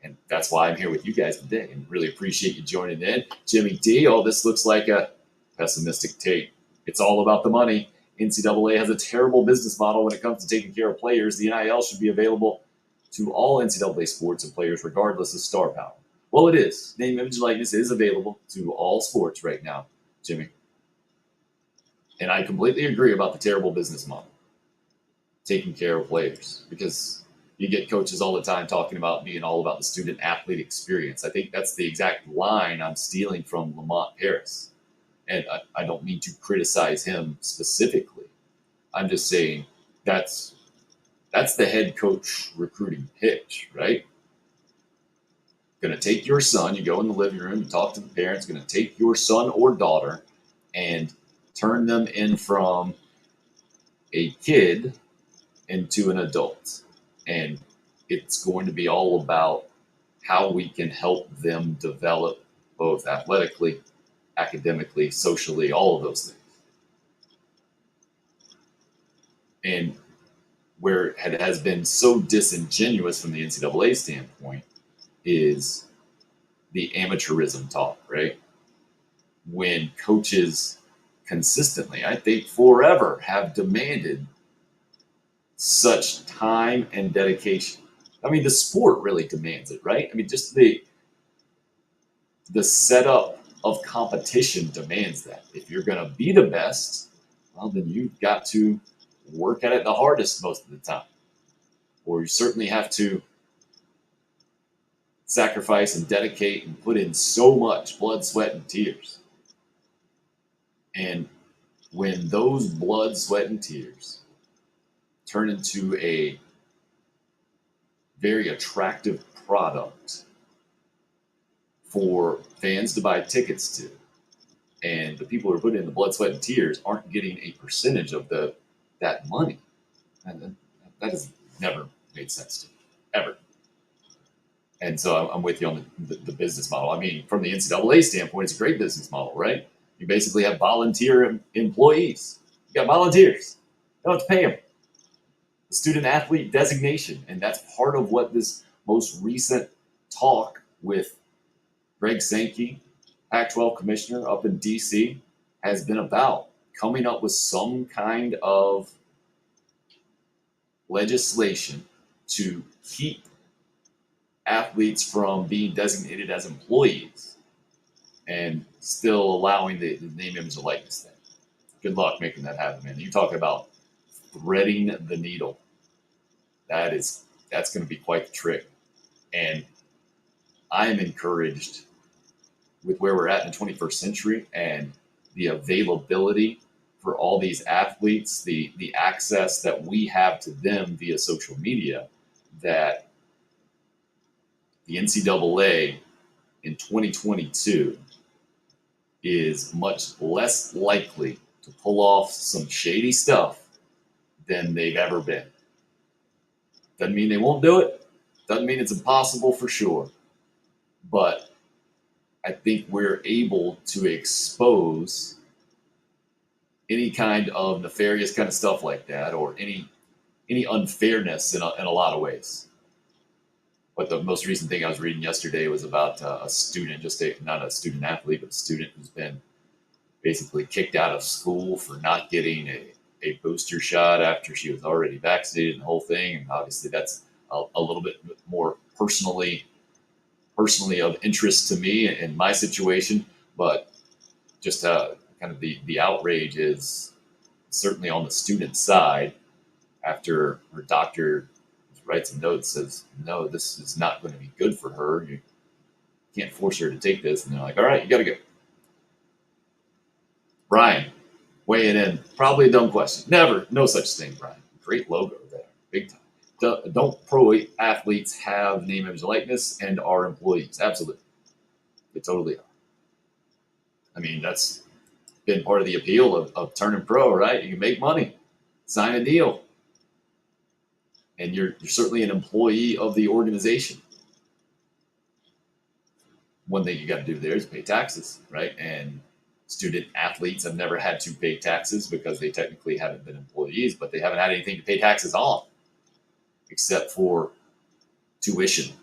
And that's why I'm here with you guys today, and really appreciate you joining in. Jimmy D, this looks like a pessimistic take. It's all about the money. NCAA has a terrible business model when it comes to taking care of players. The NIL should be available to all NCAA sports and players, regardless of star power. Well, it is. Name, image, likeness is available to all sports right now, Jimmy. And I completely agree about the terrible business model, taking care of players, because you get coaches all the time talking about being all about the student athlete experience. I think that's the exact line I'm stealing from Lamont Paris. And I don't mean to criticize him specifically. I'm just saying that's the head coach recruiting pitch, right? Going to take your son, you go in the living room, you talk to the parents, going to take your son or daughter and turn them in from a kid into an adult. And it's going to be all about how we can help them develop both athletically, academically, socially, all of those things. And where it has been so disingenuous from the NCAA standpoint is the amateurism talk, right? When coaches consistently, I think forever, have demanded such time and dedication. I mean, the sport really demands it, right? I mean, just the setup of competition demands that. If you're going to be the best, well, then you've got to work at it the hardest most of the time. Or you certainly have to sacrifice and dedicate and put in so much blood, sweat, and tears. And when those blood, sweat, and tears turn into a very attractive product for fans to buy tickets to, and the people who are putting in the blood, sweat, and tears aren't getting a percentage of that money, and that has never made sense to me, ever. And so I'm with you on the business model. I mean, from the NCAA standpoint, it's a great business model, right? You basically have volunteer employees. You got volunteers. You don't have to pay them. The student athlete designation, and that's part of what this most recent talk with Greg Sankey, Pac-12 commissioner up in DC, has been about, coming up with some kind of legislation to keep athletes from being designated as employees and still allowing the name, image, and likeness thing. Good luck making that happen, man. You talk about threading the needle. That's going to be quite the trick. And I am encouraged with where we're at in the 21st century and the availability for all these athletes, the access that we have to them via social media, that the NCAA in 2022 is much less likely to pull off some shady stuff than they've ever been. Doesn't mean they won't do it. Doesn't mean it's impossible for sure. But I think we're able to expose any kind of nefarious kind of stuff like that, or any unfairness in a lot of ways. But the most recent thing I was reading yesterday was about a student, not a student athlete, but a student who's been basically kicked out of school for not getting a booster shot after she was already vaccinated and the whole thing. And obviously that's a little bit more personally of interest to me in my situation, but just kind of the outrage is certainly on the student side after her doctor writes a note, says, no, this is not going to be good for her. You can't force her to take this. And they're like, all right, you got to go. Brian, weighing in, probably a dumb question. Never, no such thing, Brian. Great logo there, big time. Don't pro athletes have name, image, and likeness and are employees? Absolutely. They totally are. I mean, that's been part of the appeal of turning pro, right? You can make money, sign a deal, and you're certainly an employee of the organization. One thing you got to do there is pay taxes, right? And student athletes have never had to pay taxes because they technically haven't been employees, but they haven't had anything to pay taxes on except for tuition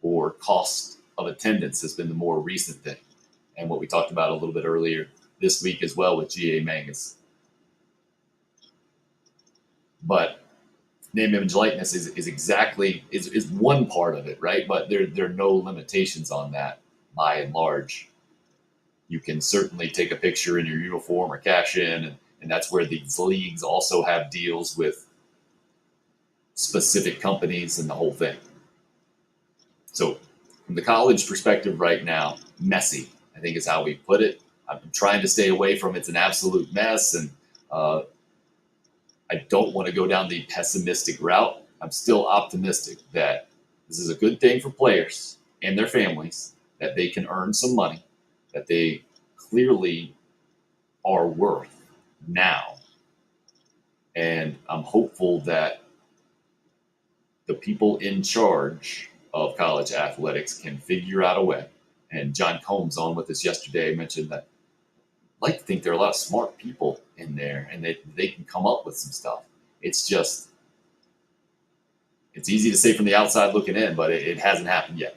or cost of attendance has been the more recent thing. And what we talked about a little bit earlier this week as well with G.A. Mangus. But name, image, likeness is one part of it, right? But there are no limitations on that by and large. You can certainly take a picture in your uniform or cash in, and that's where these leagues also have deals with specific companies and the whole thing. So from the college perspective right now, messy, I think is how we put it. I'm trying to stay away from it's an absolute mess, and I don't want to go down the pessimistic route. I'm still optimistic that this is a good thing for players and their families, that they can earn some money, that they clearly are worth now. And I'm hopeful that the people in charge of college athletics can figure out a way. And John Combs on with us yesterday mentioned that I like to think there are a lot of smart people in there and they can come up with some stuff. It's just, it's easy to say from the outside looking in, but it hasn't happened yet.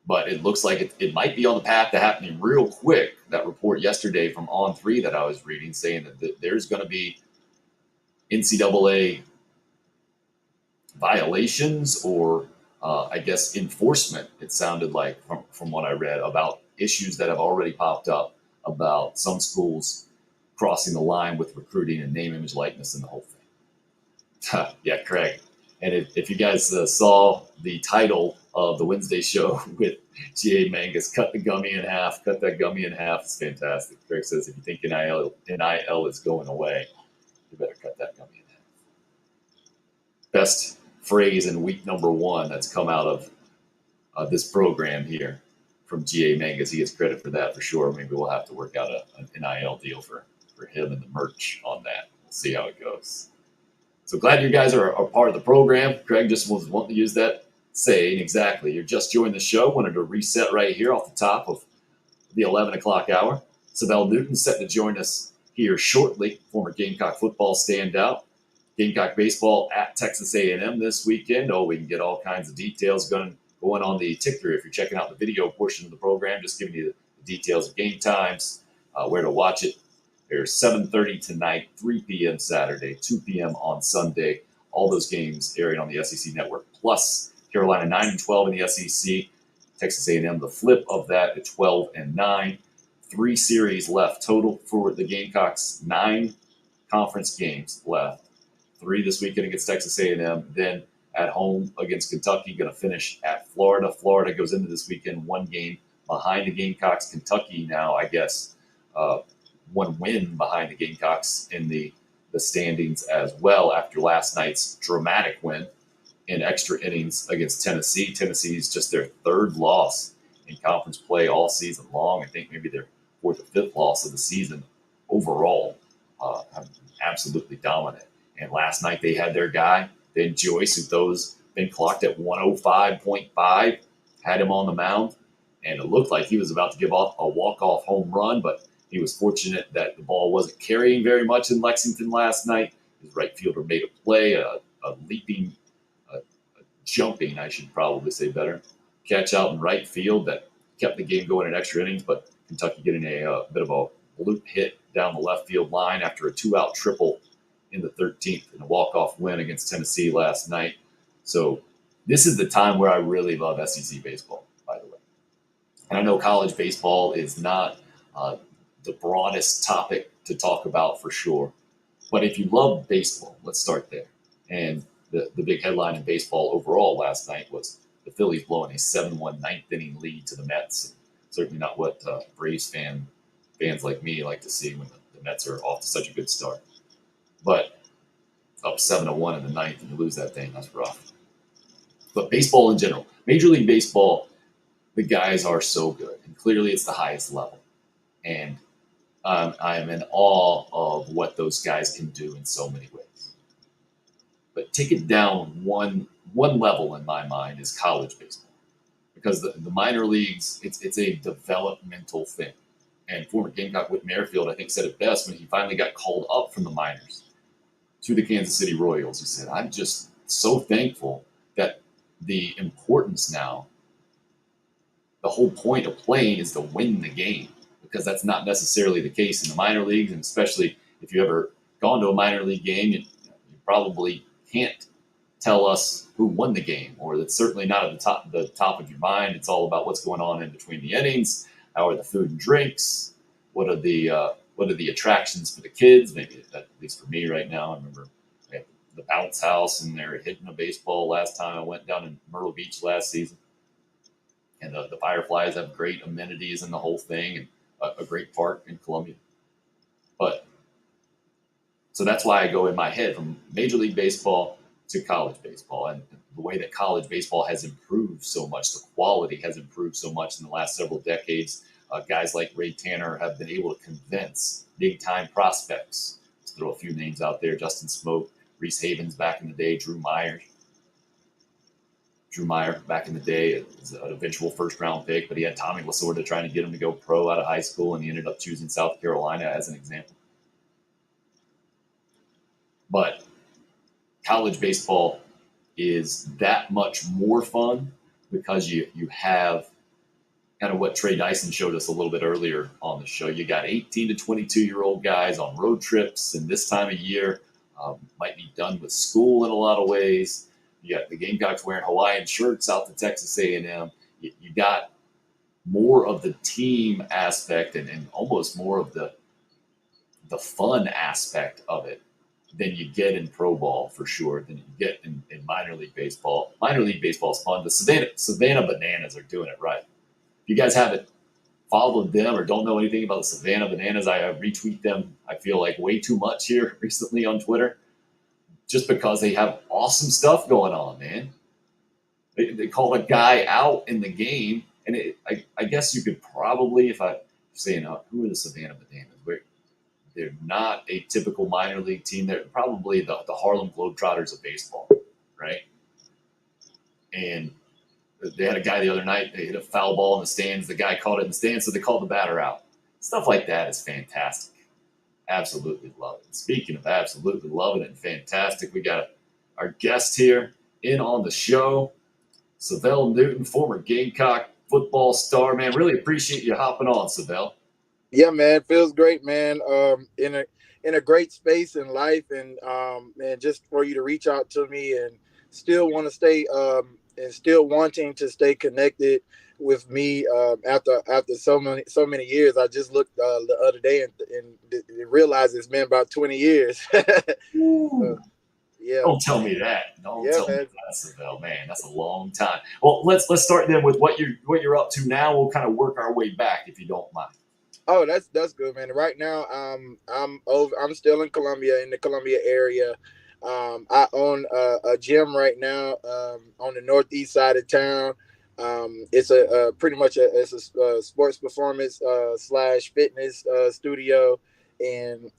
But it looks like it might be on the path to happening real quick. That report yesterday from On3 that I was reading saying that there's going to be NCAA violations or I guess enforcement, it sounded like from what I read, about issues that have already popped up about some schools crossing the line with recruiting and name, image, likeness and the whole thing. Yeah, Craig. And if you guys saw the title of the Wednesday show with G.A. Mangus, Cut the Gummy in Half, Cut That Gummy in Half, it's fantastic. Craig says, if you think NIL is going away, you better cut that gummy in half. Best phrase in week number 1 that's come out of this program here from G.A. Mangus. He gets credit for that for sure. Maybe we'll have to work out an NIL deal for him and the merch on that. We'll see how it goes. So glad you guys are part of the program. Craig just was wanting to use that saying exactly. You're just joining the show. Wanted to reset right here off the top of the 11 o'clock hour. Syvelle Newton set to join us here shortly. Former Gamecock football standout. Gamecock baseball at Texas A&M this weekend. Oh, we can get all kinds of details going on the ticker if you're checking out the video portion of the program. Just giving you the details of game times, where to watch it. There's 7:30 tonight, 3 p.m. Saturday, 2 p.m. on Sunday. All those games airing on the SEC network. Plus Carolina 9-12 in the SEC. Texas A&M the flip of that at 12-9. 3 series left total for the Gamecocks. 9 conference games left. 3 this weekend against Texas A&M. Then at home against Kentucky. Going to finish at Florida. Florida goes into this weekend 1 game behind the Gamecocks. Kentucky now, I guess, 1 win behind the Gamecocks in the standings as well after last night's dramatic win in extra innings against Tennessee. Tennessee's just their 3rd loss in conference play all season long. I think maybe their 4th or 5th loss of the season overall. Absolutely dominant. And last night they had their guy, Ben Joyce, who's been clocked at 105.5, had him on the mound, and it looked like he was about to give off a walk-off home run, but he was fortunate that the ball wasn't carrying very much in Lexington last night. His right fielder made a play, a leaping, a jumping, I should probably say better, catch out in right field that kept the game going in extra innings, but Kentucky getting a bit of a bloop hit down the left field line after a 2-out triple in the 13th in a walk-off win against Tennessee last night. So this is the time where I really love SEC baseball, by the way. And I know college baseball is not the broadest topic to talk about for sure. But if you love baseball, let's start there. And the big headline in baseball overall last night was the Phillies blowing a 7-1 ninth inning lead to the Mets. Certainly not what Braves fans like me like to see when the Mets are off to such a good start. But up 7-1 in the ninth and you lose that thing, that's rough. But baseball in general, Major League Baseball, the guys are so good. And clearly it's the highest level. And I am in awe of what those guys can do in so many ways. But take it down one level in my mind is college baseball. Because the minor leagues, it's a developmental thing. And former Gamecock Whit Merrifield, I think, said it best when he finally got called up from the minors to the Kansas City Royals. He said, I'm just so thankful that the importance now, the whole point of playing is to win the game. Because that's not necessarily the case in the minor leagues, and especially if you ever gone to a minor league game, you probably can't tell us who won the game, or that's certainly not at the top of your mind. It's all about what's going on in between the innings. How are the food and drinks? What are the attractions for the kids? Maybe at least for me right now. I remember we had the bounce house, and they're hitting a baseball last time I went down in Myrtle Beach last season. And the Fireflies have great amenities and the whole thing, and a great park in Columbia. But so that's why I go in my head from Major League Baseball to college baseball, and the way that college baseball has improved so much, the quality has improved so much in the last several decades. Guys like Ray Tanner have been able to convince big-time prospects. Let's throw a few names out there: Justin Smoke, Reese Havens back in the day, Drew Meyer back in the day was an eventual first-round pick, but he had Tommy Lasorda trying to get him to go pro out of high school, and he ended up choosing South Carolina as an example. But college baseball is that much more fun because you have kind of what Trey Dyson showed us a little bit earlier on the show. You got 18 to 22-year-old guys on road trips, and this time of year might be done with school in a lot of ways. You got the Gamecocks wearing Hawaiian shirts out to Texas A&M. You got more of the team aspect and almost more of the fun aspect of it than you get in pro ball, for sure, than you get in minor league baseball. Minor league baseball is fun. The Savannah Bananas are doing it right. If you guys haven't followed them or don't know anything about the Savannah Bananas, I retweet them, I feel like, way too much here recently on Twitter, just because they have awesome stuff going on, man. They call a guy out in the game, and I guess you could probably, if I'm saying, who are the Savannah Bananas? They're not a typical minor league team. They're probably the Harlem Globetrotters of baseball, right? And they had a guy the other night, they hit a foul ball in the stands. The guy caught it in the stands, so they called the batter out. Stuff like that is fantastic. Absolutely love it. Speaking of absolutely loving it and fantastic, we got our guest here in on the show, Syvelle Newton, former Gamecock football star. Man, really appreciate you hopping on, Syvelle. Yeah, man, feels great, man. In a great space in life, and man, just for you to reach out to me and still want to stay and still wanting to stay connected with me after so many years. I just looked the other day and realized it's been about 20 years. Yeah. Don't tell me that. Don't tell man. me that, Syvelle. Man, that's a long time. Well, let's start then with what you're up to now. We'll kind of work our way back, if you don't mind. Oh, that's good, man. Right now, I'm still in Columbia, in the Columbia area. I own a gym right now on the northeast side of town. It's pretty much a sports performance / fitness studio, and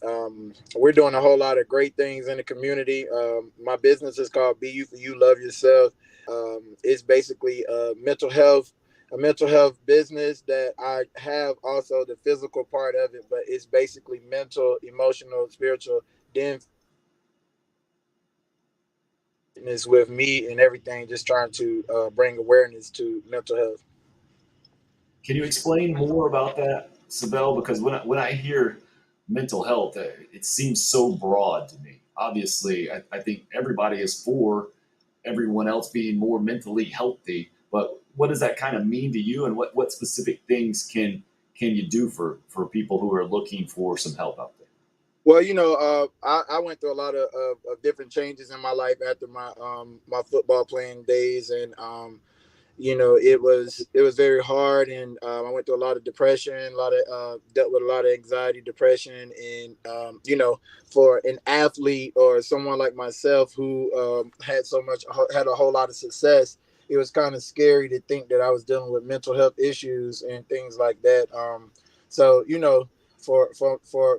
we're doing a whole lot of great things in the community. My business is called BU4U LOVEYOURSELF. It's basically a mental health business that I have also the physical part of it, but it's basically mental, emotional, spiritual, then fitness with me and everything, just trying to bring awareness to mental health. Can you explain more about that, Syvelle? Because when I hear mental health, it seems so broad to me. Obviously, I think everybody is for everyone else being more mentally healthy, but what does that kind of mean to you, and what specific things can you do for people who are looking for some help out there? Well, I went through a lot of different changes in my life after my my football playing days, and it was very hard, and I went through a lot of depression, dealt with a lot of anxiety, depression, and for an athlete or someone like myself who had a whole lot of success, it was kind of scary to think that I was dealing with mental health issues and things like that. So for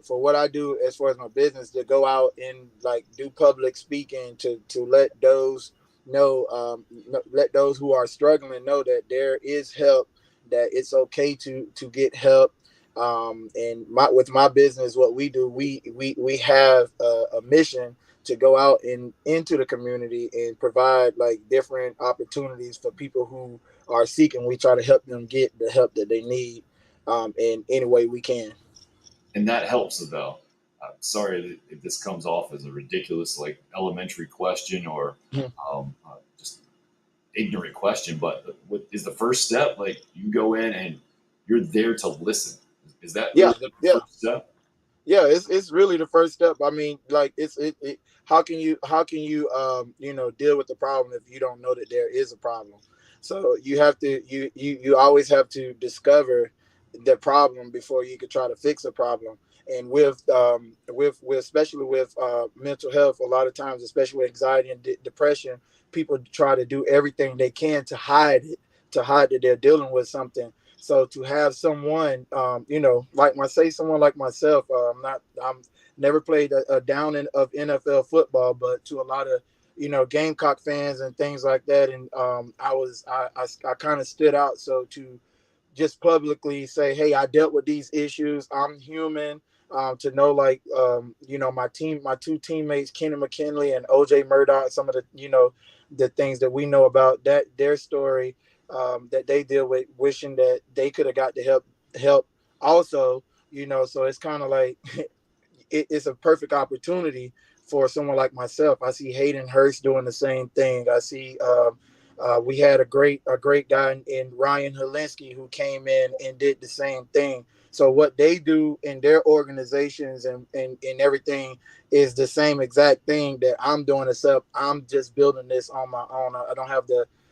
what I do as far as my business, to go out and do public speaking, to let those know, let those who are struggling know that there is help, that it's okay to get help. And with my business, what we do, we have a mission to go out and into the community and provide different opportunities for people who are seeking. We try to help them get the help that they need in any way we can. And that helps, though. I'm sorry if this comes off as a ridiculous, like elementary question or just ignorant question, but what is the first step? Like you go in and you're there to listen. Is that Yeah, really the yeah. first step? Yeah, it's really the first step. I mean, like how can you deal with the problem if you don't know that there is a problem? So you have to you always have to discover the problem before you can try to fix a problem. And with especially with mental health, a lot of times, especially with anxiety and depression, people try to do everything they can to hide it, to hide that they're dealing with something. So to have someone, someone like myself, I'm never played a down of NFL football, but to a lot of, Gamecock fans and things like that. And I kind of stood out. So to just publicly say, hey, I dealt with these issues. I'm human. To know, my two teammates, Kenny McKinley and OJ Murdoch, some of the, the things that we know about their story, that they deal with, wishing that they could have got the help also, so it's kind of like it's a perfect opportunity for someone like myself. I see Hayden Hurst doing the same thing. I see we had a great guy in Ryan Helinski who came in and did the same thing. So what they do in their organizations and everything is the same exact thing that I'm doing, except I'm just building this on my own.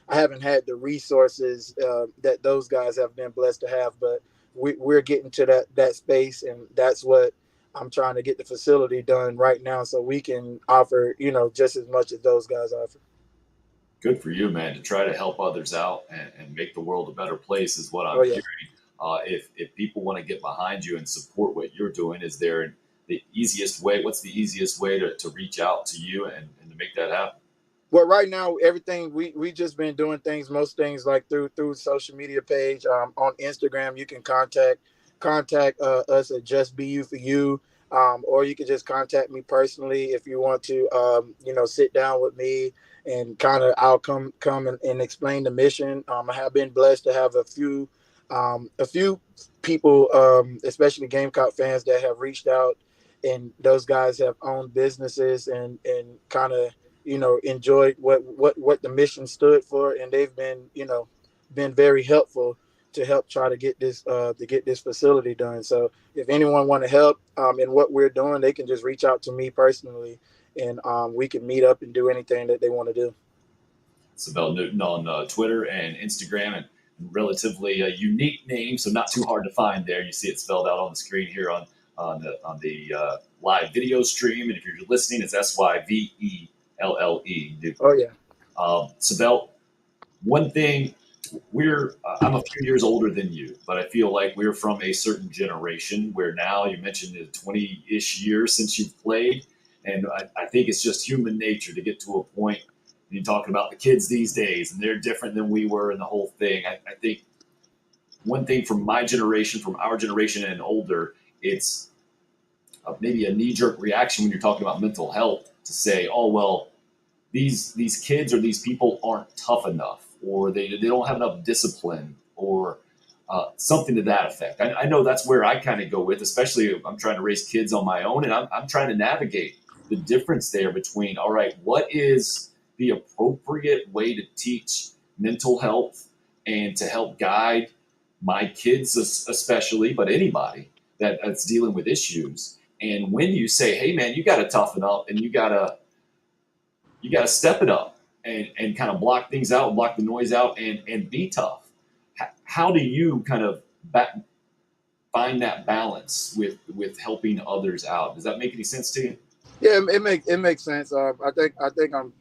I haven't had the resources that those guys have been blessed to have, but we're getting to that space, and that's what I'm trying to get the facility done right now so we can offer, just as much as those guys offer. Good for you, man, to try to help others out and make the world a better place is what Oh I'm yeah. hearing. If people want to get behind you and support what you're doing, is there the easiest way? What's the easiest way to reach out to you and to make that happen? Well, right now, everything we just been doing most things like through social media page. On Instagram, you can contact us at just BU4U, or you can just contact me personally if you want to, sit down with me and kind of I'll come and explain the mission. I have been blessed to have a few people, especially Gamecock fans, that have reached out, and those guys have owned businesses and kind of enjoyed what the mission stood for, and they've been very helpful to help try to get this facility done. So if anyone want to help in what we're doing, they can just reach out to me personally, and we can meet up and do anything that they want to do. Syvelle Newton on Twitter and Instagram, and relatively a unique name, so not too hard to find there. You see it spelled out on the screen here on the live video stream, and if you're listening, it's Syvelle. Oh yeah. Syvelle, one thing, I'm a few years older than you, but I feel like we're from a certain generation where now you mentioned the 20-ish years since you've played, and I think it's just human nature to get to a point. You're talking about the kids these days, and they're different than we were, and the whole thing. I think one thing from my generation, from our generation and older, it's maybe a knee-jerk reaction when you're talking about mental health to say, oh, well, these kids or these people aren't tough enough, or they don't have enough discipline, or something to that effect. I know that's where I kind of go with, especially if I'm trying to raise kids on my own, and I'm trying to navigate the difference there between, all right, what is the appropriate way to teach mental health and to help guide my kids especially, but anybody that's dealing with issues. And when you say, hey, man, you got to toughen up and you got to step it up and kind of block things out, block the noise out, and be tough. How do you kind of find that balance with helping others out? Does that make any sense to you? Yeah, it makes sense. I think I'm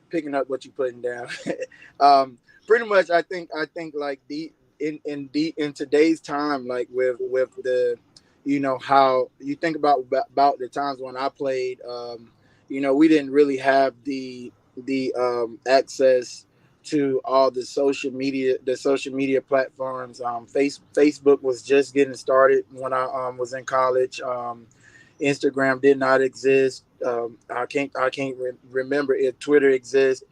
picking up what you're putting down. Pretty much, I think like in today's time, like with the, how you think about the times when I played. We didn't really have the access to all the social media platforms. Facebook was just getting started when I was in college. Instagram did not exist. I can't remember if Twitter exists.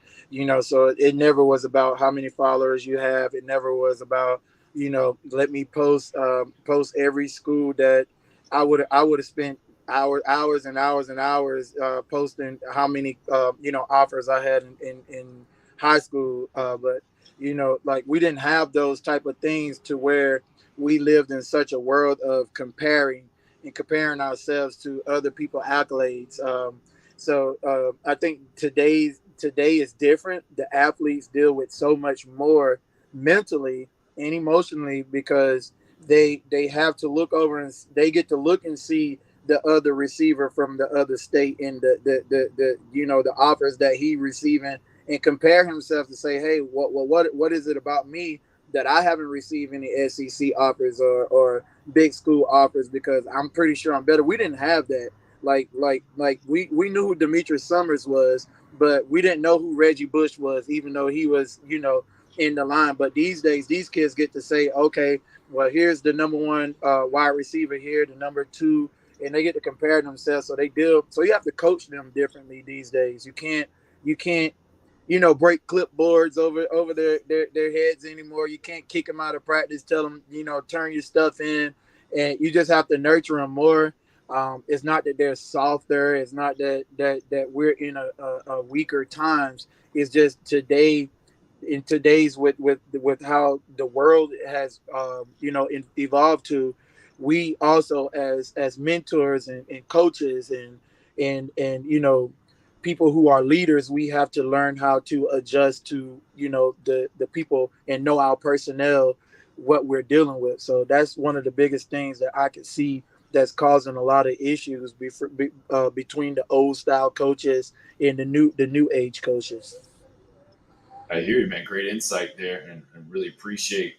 So it never was about how many followers you have. It never was about let me post every school that I would have spent hours and hours and hours posting how many offers I had in high school. But like we didn't have those type of things to where we lived in such a world of comparing ourselves to other people's accolades. So I think today is different. The athletes deal with so much more mentally and emotionally because they have to look over and they get to look and see the other receiver from the other state and the offers that he receiving and compare himself to say, hey, what is it about me that I haven't received any SEC offers or big school offers because I'm pretty sure I'm better. We didn't have that. Like we knew who Demetrius Summers was, but we didn't know who Reggie Bush was, even though he was, in the line. But these days, these kids get to say, okay, well, here's the number one wide receiver here, the number two, and they get to compare themselves. So they deal. So you have to coach them differently these days. You can't break clipboards over their heads anymore. You can't kick them out of practice, tell them, turn your stuff in, and you just have to nurture them more. It's not that they're softer. It's not that we're in a weaker times. It's just in today's with how the world has evolved to, we also as mentors and coaches and people who are leaders, we have to learn how to adjust to the people and know our personnel, what we're dealing with. So that's one of the biggest things that I could see that's causing a lot of issues between the old style coaches and the new age coaches. I hear you, man. Great insight there, and really appreciate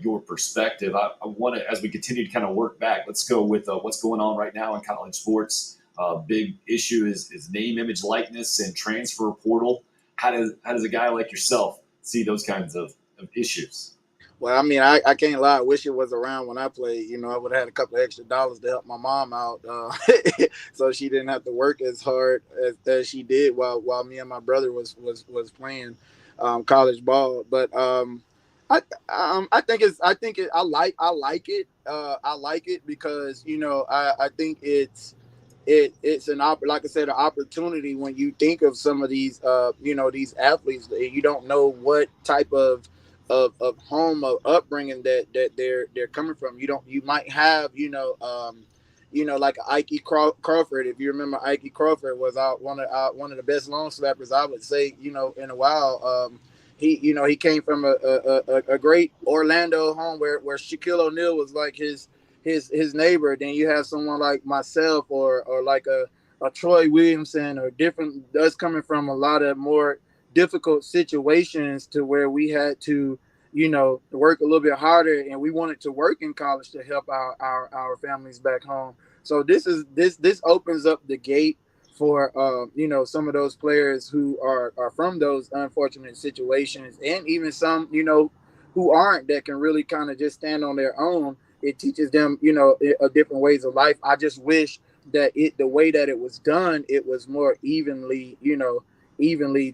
your perspective. I want to, as we continue to kind of work back, let's go with what's going on right now in college sports. Big issue is name, image, likeness, and transfer portal. How does a guy like yourself see those kinds of issues? Well, I mean, I can't lie. I wish it was around when I played. I would have had a couple of extra dollars to help my mom out, so she didn't have to work as hard as she did while me and my brother was playing college ball. But I think I like it. I like it because I think it's like I said, an opportunity when you think of some of these these athletes. You don't know what type of home of upbringing that they're coming from. You might have like Ike Crawford. If you remember, Ike Crawford was one of the best long snappers, I would say, in a while. He came from a great Orlando home where Shaquille O'Neal was like his neighbor. Then you have someone like myself or like a Troy Williamson or different, us coming from a lot of more difficult situations to where we had to work a little bit harder, and we wanted to work in college to help our families back home. So this opens up the gate for some of those players who are from those unfortunate situations, and even some who aren't, that can really kind of just stand on their own. It teaches them a different ways of life. I just wish that the way that it was done, it was more evenly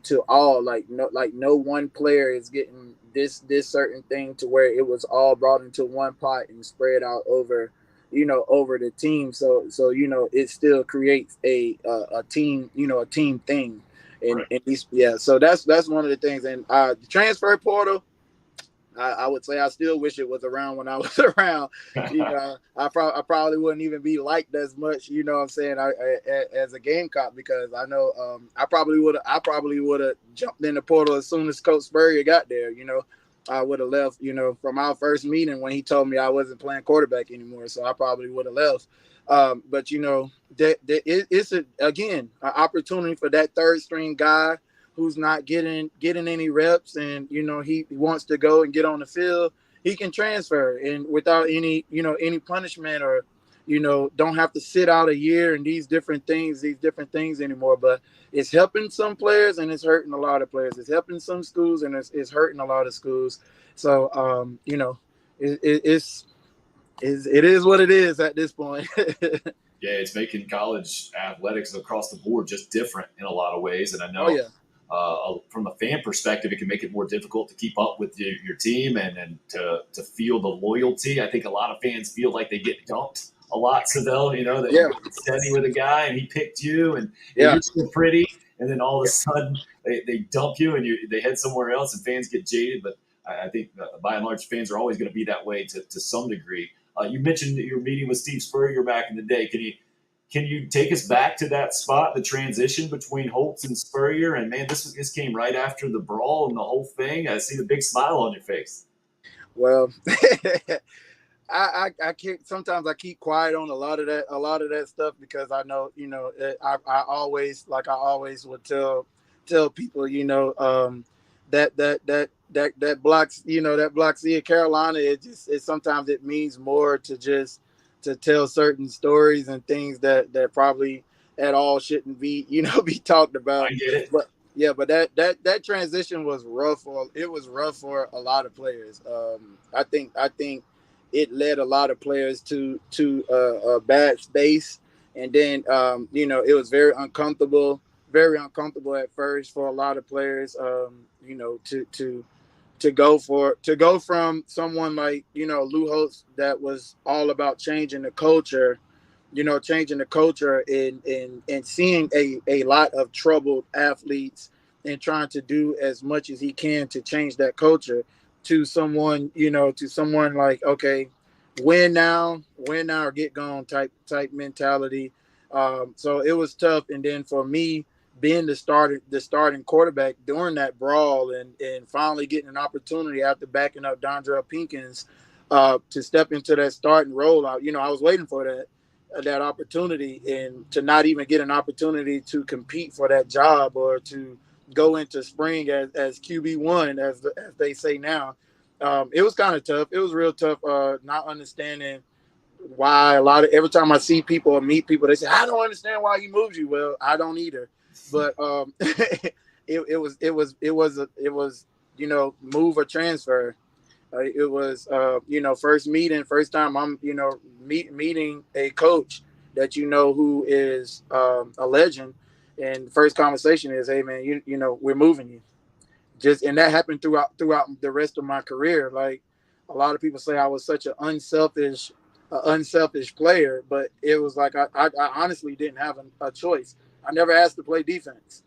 to all. Like no one player is getting this certain thing to where it was all brought into one pot and spread out over the team. So it still creates a team, a team thing. And, Right. and yeah, so that's one of the things. And the transfer portal, I would say I still wish it was around when I was around. I probably wouldn't even be liked as much, what I'm saying, as a Gamecock, because I know I probably would have jumped in the portal as soon as Coach Spurrier got there. I would have left, from our first meeting when he told me I wasn't playing quarterback anymore. So I probably would have left. But it's again an opportunity for that third string guy who's not getting any reps, and he wants to go and get on the field. He can transfer and without any punishment, or don't have to sit out a year and these different things anymore. But it's helping some players and it's hurting a lot of players. It's helping some schools and it's hurting a lot of schools. So it is what it is at this point. Yeah, it's making college athletics across the board just different in a lot of ways. And I know from a fan perspective, it can make it more difficult to keep up with your team and to feel the loyalty. I think a lot of fans feel like they get dumped a a lot, Syvelle. You know that Yeah. you were steady with a guy and he picked you, and Yeah. you're so pretty, and then all of a sudden they dump you and they head somewhere else, and fans get jaded. But I think by and large, fans are always going to be that way to some degree. You mentioned that you were meeting with Steve Spurrier back in the day. Can you take us back to that spot, the transition between Holtz and Spurrier? And man, this came right after the brawl and the whole thing. I see the big smile on your face. Well, I can't. Sometimes I keep quiet on a lot of that stuff because I know, I always would tell people, that blocks, that Block C of Carolina. Sometimes it means more to just to tell certain stories and things that probably at all shouldn't be, be talked about. I get it. But yeah, but that transition was rough. It was rough for a lot of players. I think it led a lot of players to a bad space, and then it was very uncomfortable at first for a lot of players. To go from someone like Lou Holtz that was all about changing the culture, and seeing a lot of troubled athletes and trying to do as much as he can to change that culture to someone like, okay, win now or get gone type mentality. So it was tough. And then for me, being the starting quarterback during that brawl and finally getting an opportunity after backing up Dondrell Pinkins to step into that starting role, I was waiting for that opportunity, and to not even get an opportunity to compete for that job or to go into spring as QB1, as they say now. It was kind of tough. It was real tough, not understanding why every time I see people or meet people, they say, I don't understand why he moves you. Well, I don't either. But it was move or transfer. It was first time I'm meeting a coach that who is a legend, and the first conversation is, hey man, we're moving you. And that happened throughout the rest of my career. Like, a lot of people say I was such an unselfish player, but it was like I honestly didn't have a choice. I never asked to play defense.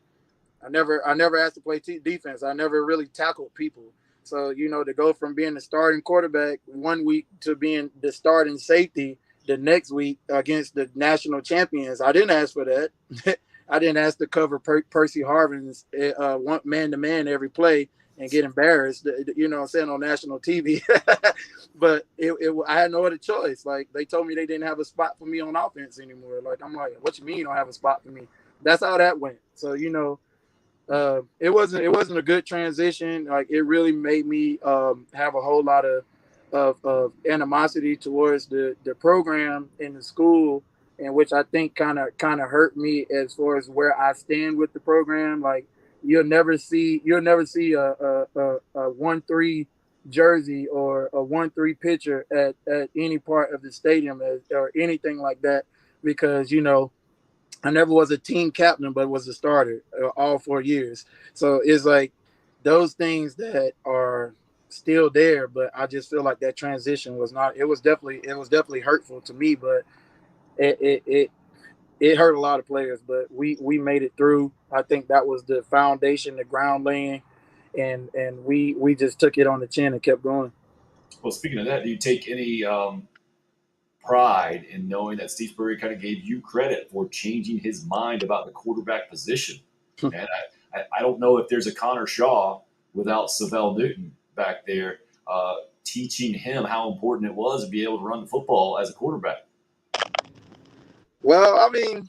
I never asked to play defense. I never really tackled people. So, to go from being the starting quarterback one week to being the starting safety the next week against the national champions, I didn't ask for that. I didn't ask to cover Percy Harvin's one man-to-man every play and get embarrassed, on national TV. But I had no other choice. Like, they told me they didn't have a spot for me on offense anymore. Like, I'm like, what you mean you don't have a spot for me? That's how that went. So, it wasn't a good transition. Like, it really made me have a whole lot of animosity towards the program and the school, and which I think kind of hurt me as far as where I stand with the program. Like, you'll never see a 1-3 jersey or a 1-3 picture at any part of the stadium or anything like that, because I never was a team captain, but was a starter all 4 years. So it's like those things that are still there, but I just feel like that transition was not. It was definitely hurtful to me, but it hurt a lot of players. But we made it through. I think that was the foundation, the ground laying, and we just took it on the chin and kept going. Well, speaking of that, do you take any pride in knowing that Steve Spurrier kind of gave you credit for changing his mind about the quarterback position? And I don't know if there's a Connor Shaw without Syvelle Newton back there teaching him how important it was to be able to run the football as a quarterback. Well, I mean,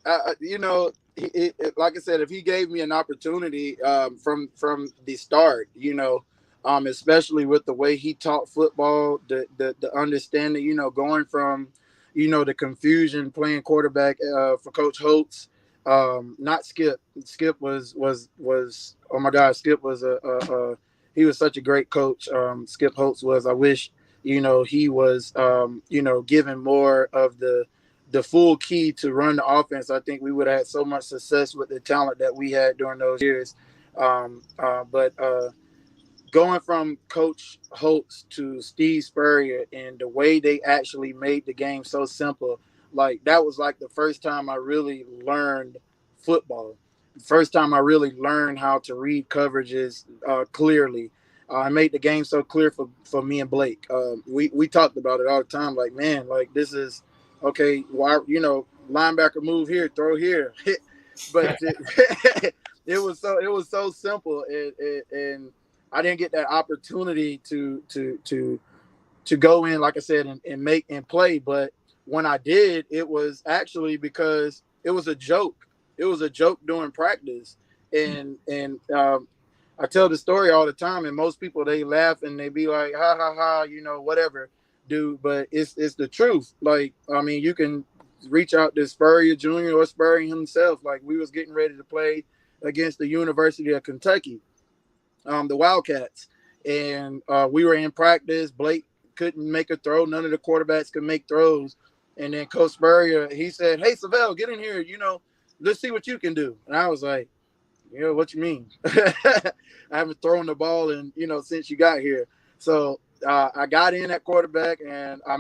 like I said, if he gave me an opportunity from the start, especially with the way he taught football, the understanding, going from, the confusion playing quarterback for Coach Holtz, not Skip. Skip was oh my God, Skip was he was such a great coach. Skip Holtz was. I wish he was given more of the full key to run the offense. I think we would have had so much success with the talent that we had during those years. But going from Coach Holtz to Steve Spurrier and the way they actually made the game so simple, like that was like the first time I really learned football. First time I really learned how to read coverages clearly. I made the game so clear for me and Blake. We talked about it all the time. Like, man, like this is okay. Why, linebacker move here, throw here, but it was so simple, and I didn't get that opportunity to go in, like I said, and make and play. But when I did, it was actually because it was a joke. It was a joke during practice, and I tell the story all the time, and most people, they laugh and they be like, ha ha ha, whatever, dude. But it's the truth. Like, I mean, you can reach out to Spurrier Jr. or Spurrier himself. Like, we was getting ready to play against the University of Kentucky, the Wildcats, and we were in practice. Blake couldn't make a throw. None of the quarterbacks could make throws. And then Coach Spurrier, he said, "Hey, Syvelle, get in here. Let's see what you can do." And I was like, what you mean? I haven't thrown the ball since you got here. So I got in at quarterback, and I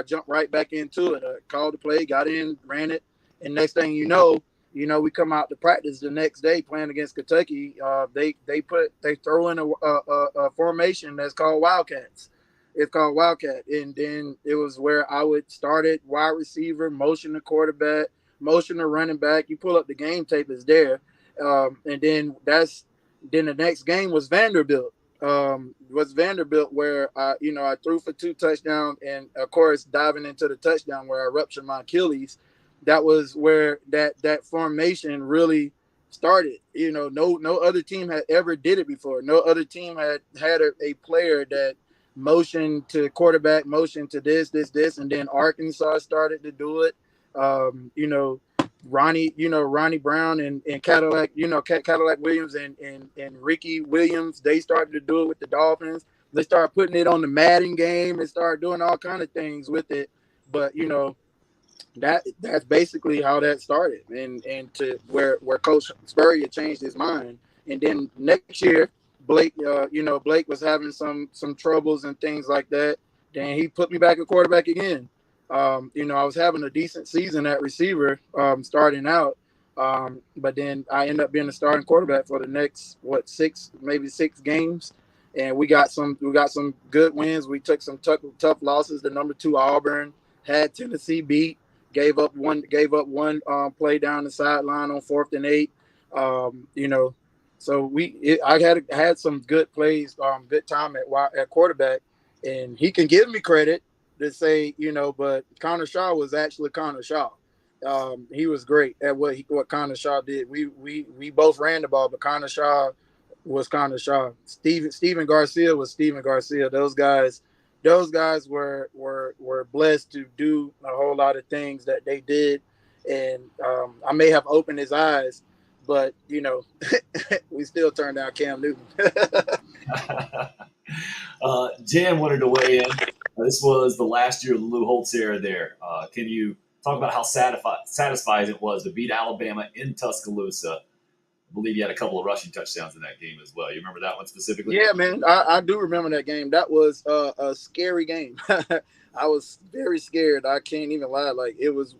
jumped right back into it. I called the play, got in, ran it, and next thing you know, we come out to practice the next day playing against Kentucky. They throw in a formation that's called Wildcats. It's called Wildcat, and then it was where I would start it wide receiver, motion the quarterback, motion the running back. You pull up the game tape, is there. And then the next game was Vanderbilt. Where I threw for 2 touchdowns, and of course diving into the touchdown where I ruptured my Achilles. That was where that formation really started. No other team had ever did it before. No other team had a player that motion to quarterback, motion to this, and then Arkansas started to do it. Ronnie Brown and Cadillac, Cadillac Williams and Ricky Williams, they started to do it with the Dolphins. They started putting it on the Madden game and started doing all kind of things with it. But that's basically how that started, and to where Coach Spurrier changed his mind. And then next year, Blake was having some troubles and things like that. Then he put me back at quarterback again. I was having a decent season at receiver starting out, but then I ended up being a starting quarterback for the next 6 games, and we got some good wins. We took some tough losses. The number 2 Auburn, had Tennessee beat, gave up one play down the sideline on 4th and 8. So I had some good plays, good time at quarterback, and he can give me credit to say, but Connor Shaw was actually Connor Shaw. He was great at what Connor Shaw did. We both ran the ball, but Connor Shaw was Connor Shaw. Steven Garcia was Steven Garcia. Those guys were blessed to do a whole lot of things that they did, and I may have opened his eyes, but we still turned down Cam Newton. Jan wanted to weigh in. This was the last year of the Lou Holtz era there. Can you talk about how satisfying it was to beat Alabama in Tuscaloosa? I believe you had a couple of rushing touchdowns in that game as well. You remember that one specifically? Yeah, man, I do remember that game. That was a scary game. I was very scared. I can't even lie. Like it was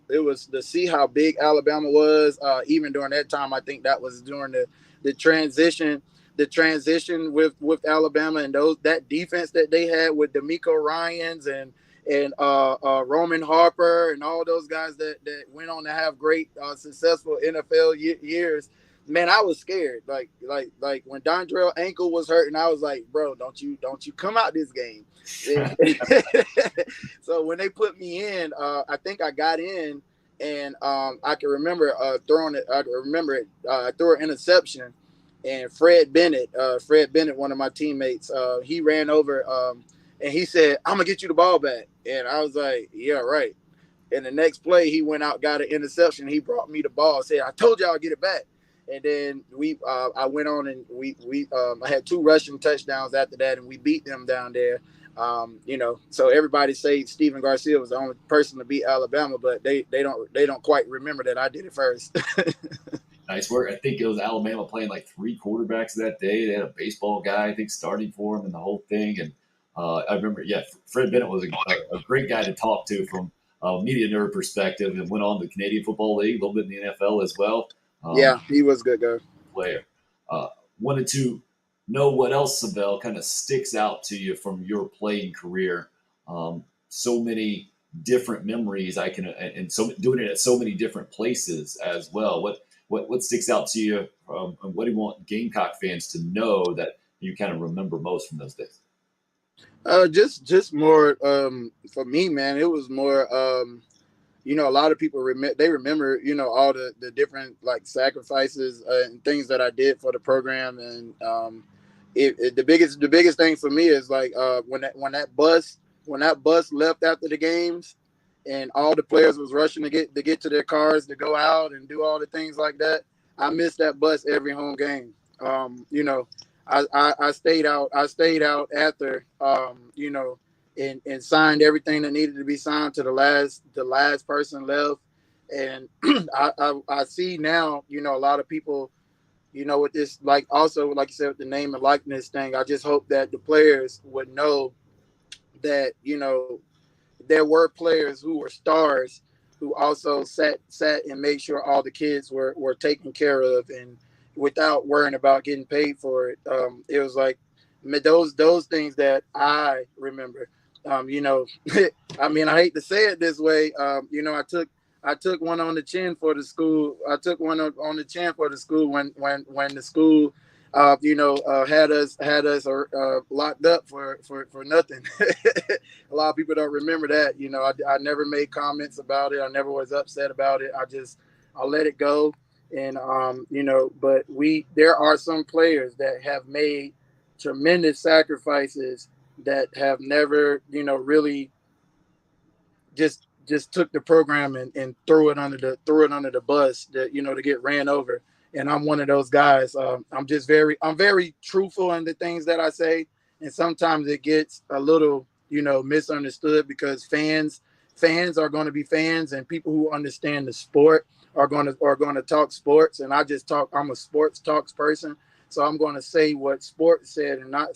to see how big Alabama was. Even during that time, I think that was during the transition. The transition with Alabama and that defense that they had with D'Amico Ryans and Roman Harper and all those guys that went on to have great successful NFL years. Man, I was scared. Like when Dondrell ankle was hurting, I was like, bro, don't you come out this game. So when they put me in, I think I got in, and I can remember throwing it. I remember it. I threw an interception, and Fred Bennett, one of my teammates, he ran over and he said, "I'm gonna get you the ball back." And I was like, "Yeah, right." And the next play, he went out, got an interception. He brought me the ball, said, "I told y'all I'll get it back." And then I went on and I had 2 rushing touchdowns after that, and we beat them down there. So everybody say Steven Garcia was the only person to beat Alabama, but they don't quite remember that I did it first. Nice work. I think it was Alabama playing like 3 quarterbacks that day. They had a baseball guy, I think, starting for him and the whole thing. And I remember, Fred Bennett was a great guy to talk to from a media nerd perspective, and went on to the Canadian Football League, a little bit in the NFL as well. Yeah, he was a good guy. Player. Wanted to know what else, Syvelle, kind of sticks out to you from your playing career. So many different memories and so doing it at so many different places as well. What sticks out to you? And what do you want Gamecock fans to know that you kind of remember most from those days? Just more for me, man. It was more. A lot of people remember, all the different like sacrifices and things that I did for the program, and the biggest thing for me is like when that bus left after the games, and all the players was rushing to get to their cars to go out and do all the things like that. I missed that bus every home game. I stayed out after and signed everything that needed to be signed to the last person left. And I see now, a lot of people, with this, like also, like you said, with the name and likeness thing, I just hope that the players would know that, there were players who were stars who also sat and made sure all the kids were taken care of, and without worrying about getting paid for it. It was like those things that I remember. I mean, I hate to say it this way. I took one on the chin for the school. I took one on the chin for the school when the school, had us locked up for nothing. A lot of people don't remember that. I never made comments about it. I never was upset about it. I let it go. And but there are some players that have made tremendous sacrifices that have never, really just took the program and threw it under the bus to get ran over. And I'm one of those guys. I'm very truthful in the things that I say, and sometimes it gets a little misunderstood, because fans are going to be fans, and people who understand the sport are going to talk sports, and I'm a sports talks person. So I'm going to say what sports said and not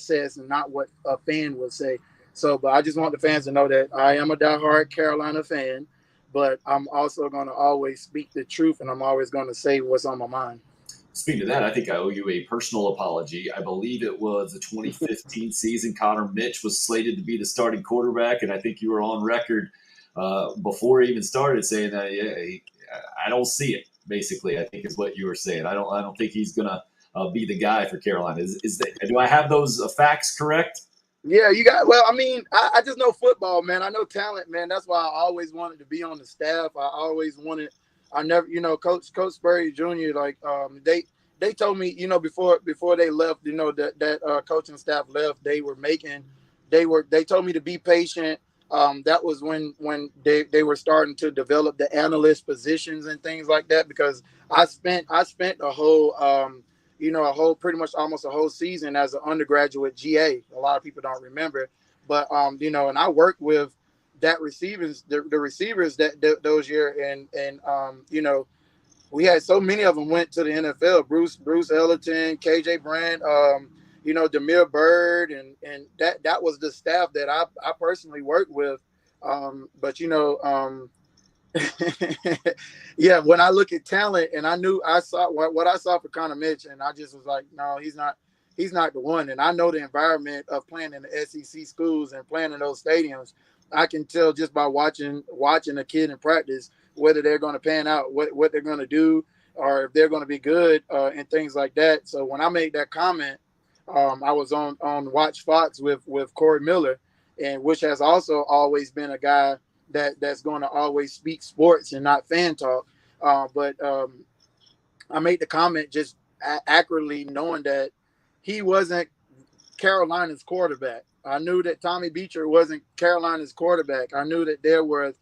what a fan would say. So, but I just want the fans to know that I am a diehard Carolina fan, but I'm also going to always speak the truth, and I'm always going to say what's on my mind. Speaking of that, I think I owe you a personal apology. I believe it was the 2015 season. Connor Mitch was slated to be the starting quarterback, and I think you were on record before he even started saying that, I don't see it, basically, I think is what you were saying. I don't think he's going to be the guy for Carolina. Do I have those facts correct? Yeah, you got. Well, I mean, I just know football, man. I know talent, man. That's why I always wanted to be on the staff. I never, Coach Spurrier Jr. Like, they told me, before they left, that coaching staff left, they told me to be patient. That was when they were starting to develop the analyst positions and things like that, because I spent a whole pretty much almost a whole season as an undergraduate GA. A lot of people don't remember, but and I worked with the receivers that those year, and we had so many of them went to the NFL. Bruce Ellington, KJ Brandt, Demir Bird, and that was the staff that I personally worked with. But yeah, when I look at talent, and I saw what I saw for Connor Mitch, and I just was like, no, he's not the one. And I know the environment of playing in the SEC schools and playing in those stadiums. I can tell just by watching a kid in practice whether they're going to pan out, what they're going to do, or if they're going to be good, and things like that. So when I made that comment, I was on Watch Fox with Corey Miller, and which has also always been a guy that's going to always speak sports and not fan talk. But I made the comment just accurately knowing that he wasn't Carolina's quarterback. I knew that Tommy Beecher wasn't Carolina's quarterback. I knew that there was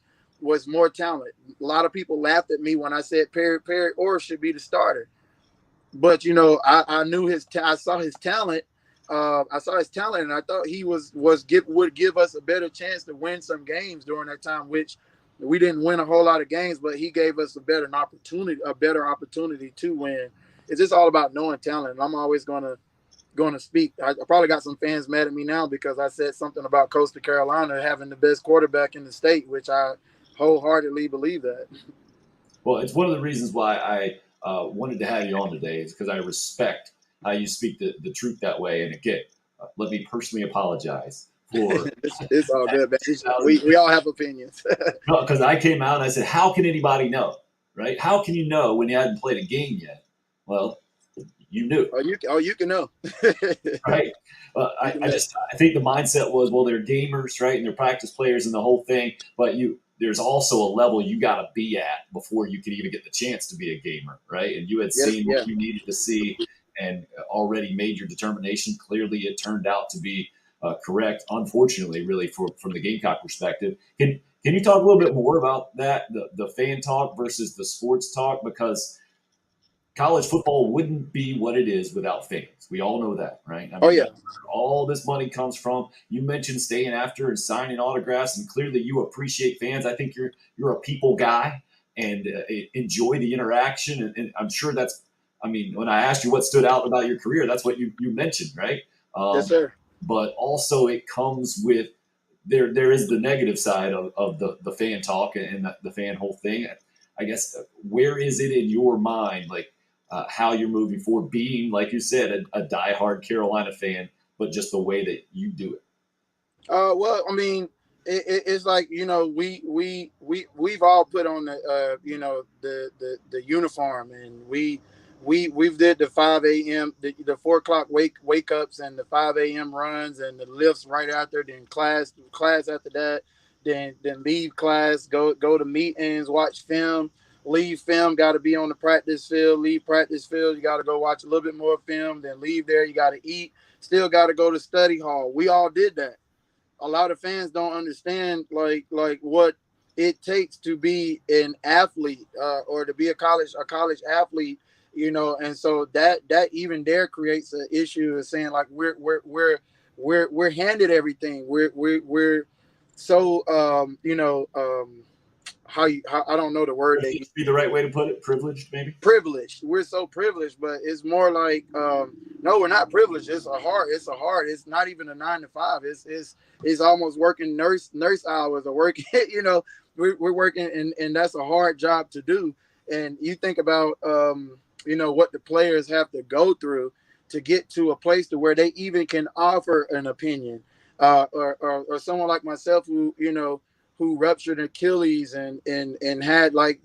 more talent. A lot of people laughed at me when I said Perry Orr should be the starter. But, I knew I saw his talent. And I thought he would give us a better chance to win some games during that time, which We didn't win a whole lot of games, but he gave us a better opportunity to win. It's just all about knowing talent. I'm always gonna speak. I probably got some fans mad at me now because I said something about Coastal Carolina having the best quarterback in the state, which I wholeheartedly believe that. Well, it's one of the reasons why I wanted to have you on today, is because I respect how you speak the truth that way. And again, let me personally apologize for it's all good, man. We all have opinions. because I came out and I said, how can anybody know, right? How can you know when you hadn't played a game yet? Well, you knew. You can know. Right. I think the mindset was, well, they're gamers, right? And they're practice players and the whole thing. But there's also a level you got to be at before you can even get the chance to be a gamer, right? And you had seen what you needed to see and already made your determination. Clearly, it turned out to be correct. Unfortunately, really, from the Gamecock perspective, can you talk a little bit more about that, the fan talk versus the sports talk? Because college football wouldn't be what it is without fans. We all know that, right? I mean, that's where all this money comes from. You mentioned staying after and signing autographs, and clearly you appreciate fans. I think you're a people guy and enjoy the interaction. And I'm sure when I asked you what stood out about your career, that's what you mentioned, right? Yes, sir. But also it comes with there is the negative side of the fan talk and the fan whole thing. I guess, where is it in your mind, like, how you're moving forward, being, like you said, a diehard Carolina fan, but just the way that you do it? Well, I mean, it's like, we've all put on the uniform, and we've did the 5 a.m. the 4 o'clock wake ups and the 5 a.m. runs and the lifts right after, then class after that, then leave class, go to meetings, watch film. Leave film, got to be on the practice field. Leave practice field, you got to go watch a little bit more film. Then leave there, you got to eat. Still got to go to study hall. We all did that. A lot of fans don't understand like what it takes to be an athlete or to be a college athlete, And so that even there creates an issue of saying like we're handed everything. We're so how I don't know the word. Would be the right way to put it? Privileged, maybe? Privileged. We're so privileged, but it's more like no, we're not privileged. It's It's not even a 9 to 5. It's almost working nurse hours or working. We're working, and that's a hard job to do. And you think about what the players have to go through to get to a place to where they even can offer an opinion, or someone like myself who ruptured Achilles and had like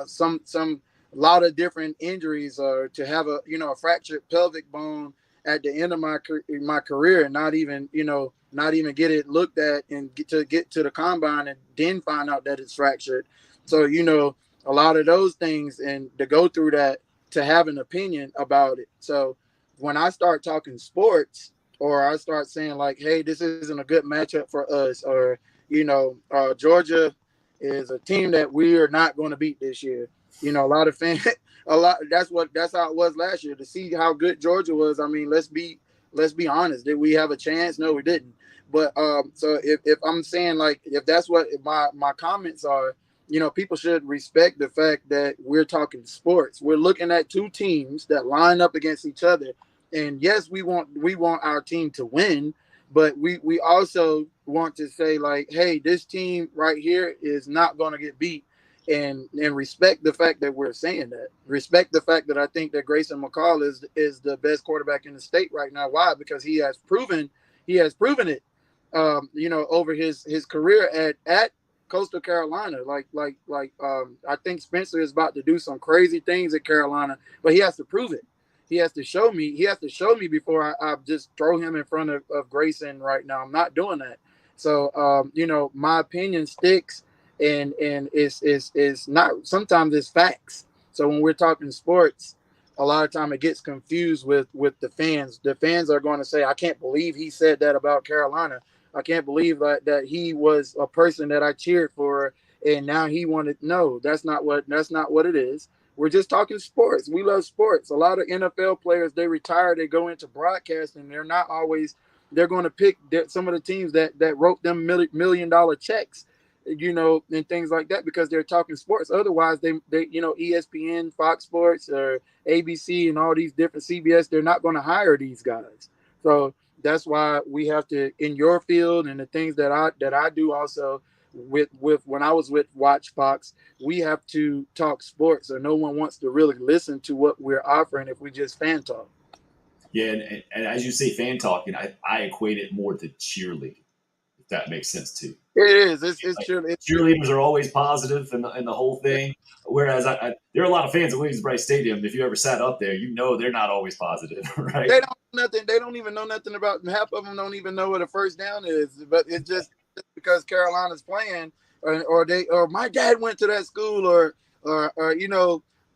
some lot of different injuries, or to have a fractured pelvic bone at the end of my career and not even get it looked at and get to the combine and then find out that it's fractured. So a lot of those things, and to go through that, to have an opinion about it. So when I start talking sports, or I start saying like, hey, this isn't a good matchup for us, or Georgia is a team that we are not going to beat this year. A lot of fans, that's how it was last year. To see how good Georgia was, I mean, let's be honest. Did we have a chance? No, we didn't. But so if I'm saying like, if that's what my comments are, people should respect the fact that we're talking sports. We're looking at two teams that line up against each other, and yes, we want our team to win. But we also want to say like, hey, this team right here is not going to get beat, and respect the fact that we're saying that. Respect the fact that I think that Grayson McCall is the best quarterback in the state right now. Why? Because he has proven it. Over his career at Coastal Carolina. I think Spencer is about to do some crazy things at Carolina, but he has to prove it. He has to show me. He has to show me before I just throw him in front of Grayson right now. I'm not doing that. So, my opinion sticks, and it's not. Sometimes it's facts. So when we're talking sports, a lot of time it gets confused with the fans. The fans are going to say, "I can't believe he said that about Carolina. I can't believe that he was a person that I cheered for, and now he wanted." No, that's not what it is. We're just talking sports. We love sports. A lot of NFL players, they retire, they go into broadcasting. They're not always. They're going to pick some of the teams that wrote them $1 million checks. and things like that because they're talking sports. Otherwise, they ESPN, Fox Sports, or ABC, and all these different CBS, they're not going to hire these guys. So that's why we have to, in your field and the things that I do also with when I was with Watch Fox, we have to talk sports, or no one wants to really listen to what we're offering if we just fan talk. Yeah, and as you say, fan talking, I equate it more to cheerleading, if that makes sense too. It is. It's Like, true. cheerleaders are always positive and the whole thing. Whereas there are a lot of fans at Williams-Brice Stadium. If you ever sat up there, they're not always positive, right? They don't know nothing. They don't even know nothing about. Half of them don't even know what a first down is. But it's just because Carolina's playing, or my dad went to that school, or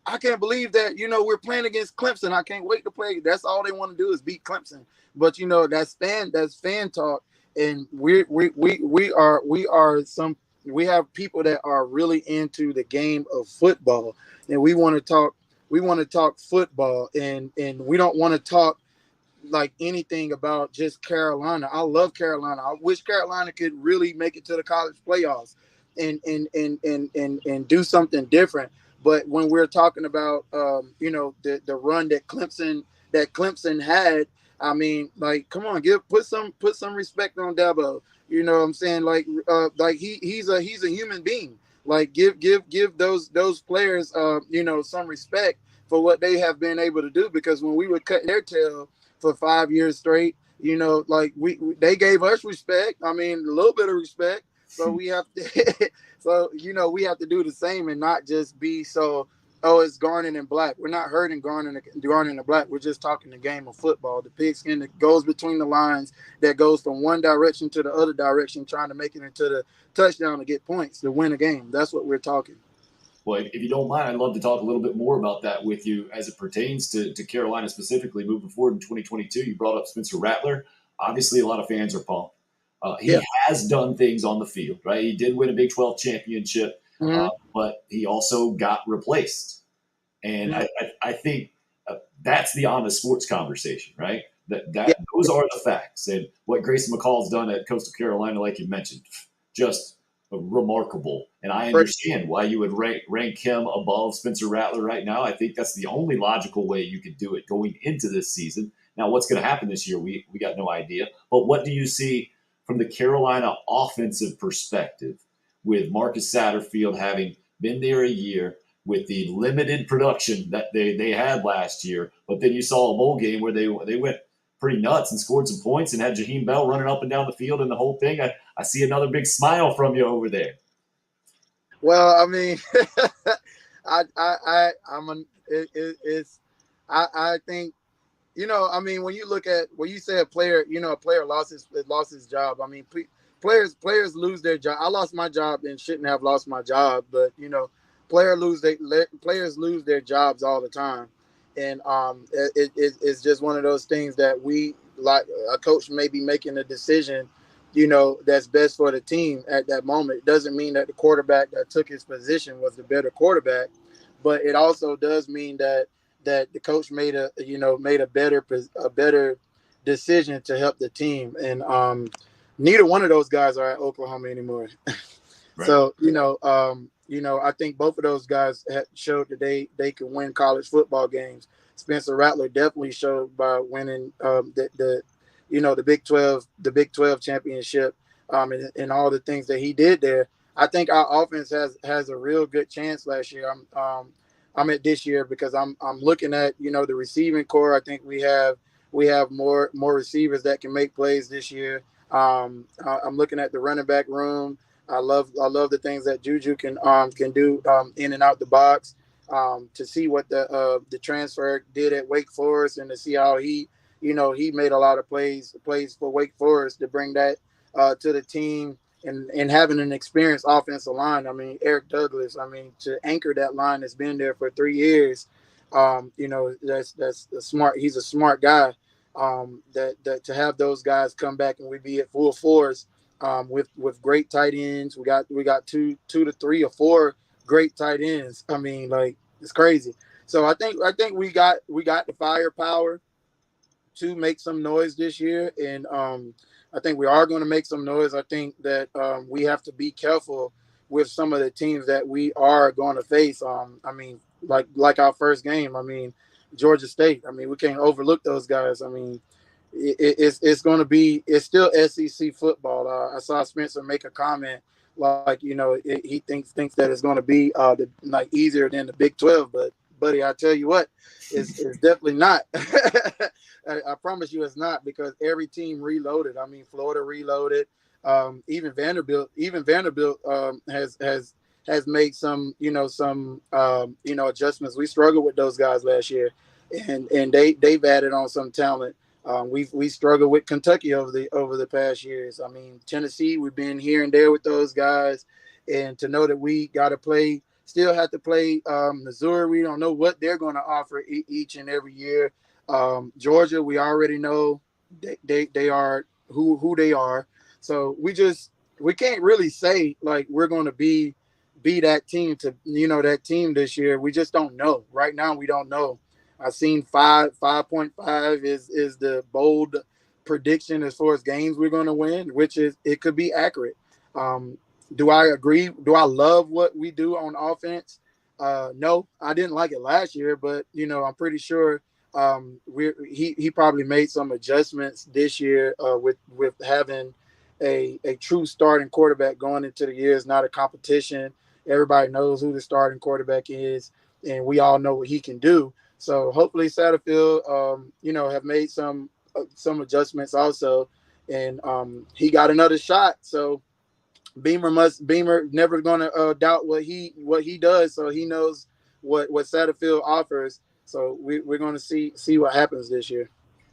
I can't believe that we're playing against Clemson. I can't wait to play. That's all they want to do is beat Clemson. But that's fan talk, and we have people that are really into the game of football, and we want to talk. We want to talk football, and we don't want to talk like anything about just Carolina. I love Carolina. I wish Carolina could really make it to the college playoffs and do something different. But when we're talking about the run that Clemson had, I mean, like, come on, put some respect on Dabo. You know what I'm saying? Like he's a human being. Like give those players some respect for what they have been able to do, because when we were cutting their tail for 5 years straight, like they gave us respect. I mean, a little bit of respect. So we have to we have to do the same and not just be so, oh, it's Garnet and Black. We're not hurting Garnet and Black. We're just talking the game of football, the pigskin that goes between the lines, that goes from one direction to the other direction, trying to make it into the touchdown to get points, to win a game. That's what we're talking. Well, if you don't mind, I'd love to talk a little bit more about that with you as it pertains to Carolina specifically moving forward in 2022. You brought up Spencer Rattler. Obviously, a lot of fans are pumped. He has done things on the field, right? He did win a Big 12 championship, but he also got replaced. And I think that's the honest sports conversation, right? Those are the facts. And what Grayson McCall's done at Coastal Carolina, like you mentioned, just remarkable. And I understand why you would rank him above Spencer Rattler right now. I think that's the only logical way you could do it going into this season. Now, what's going to happen this year, we got no idea. But what do you see from the Carolina offensive perspective, with Marcus Satterfield having been there a year, with the limited production that they had last year, but then you saw a bowl game where they went pretty nuts and scored some points and had Jaheim Bell running up and down the field and the whole thing. I see another big smile from you over there. Well, I mean, I think, I mean, when you say a player lost his job. I mean, players lose their job. I lost my job and shouldn't have lost my job, but players lose their jobs all the time, and it's just one of those things that we, like, a coach may be making a decision, that's best for the team at that moment. It doesn't mean that the quarterback that took his position was the better quarterback, but it also does mean that the coach made a better decision to help the team. And neither one of those guys are at Oklahoma anymore. Right. So, I think both of those guys showed that they can win college football games. Spencer Rattler definitely showed by winning the Big 12 championship, and all the things that he did there. I think our offense has a real good chance last year. I'm at this year because I'm looking at the receiving core. I think we have more receivers that can make plays this year. I'm looking at the running back room. I love the things that Juju can do in and out the box. To see what the transfer did at Wake Forest, and to see how he made a lot of plays for Wake Forest to bring that to the team. And having an experienced offensive line. I mean, Eric Douglas, to anchor that line that's been there for 3 years, that's a smart. He's a smart guy. That to have those guys come back and we be at full force with great tight ends. We got two to 3 or 4 great tight ends. I mean, like, it's crazy. So I think we got the firepower to make some noise this year, and I think we are going to make some noise. I think that we have to be careful with some of the teams that we are going to face. I mean, like our first game. I mean, Georgia State. I mean, we can't overlook those guys. I mean, it's going to be, it's still SEC football. I saw Spencer make a comment like, you know, he thinks that it's going to be like easier than the Big 12, but buddy, I tell you what, it's definitely not. I promise you it's not, because every team reloaded. I mean, Florida reloaded. Even Vanderbilt has made some adjustments. We struggled with those guys last year, and they've added on some talent. We struggled with Kentucky over the past years. I mean, Tennessee, we've been here and there with those guys, and to know that we got to still have to play Missouri. We don't know what they're going to offer each and every year. Georgia, we already know they are who they are. So we can't really say like we're going to be that team that team this year. We just don't know. Right now, we don't know. I've seen 5.5 is the bold prediction as far as games we're going to win, which is, it could be accurate. Do I agree? Do I love what we do on offense? No, I didn't like it last year, but I'm pretty sure he probably made some adjustments this year with having a true starting quarterback going into the year. It's not a competition. Everybody knows who the starting quarterback is, and we all know what he can do. So hopefully Satterfield, have made some adjustments also, and he got another shot. So Beamer never going to doubt what he does. So he knows what Satterfield offers. So we're going to see what happens this year.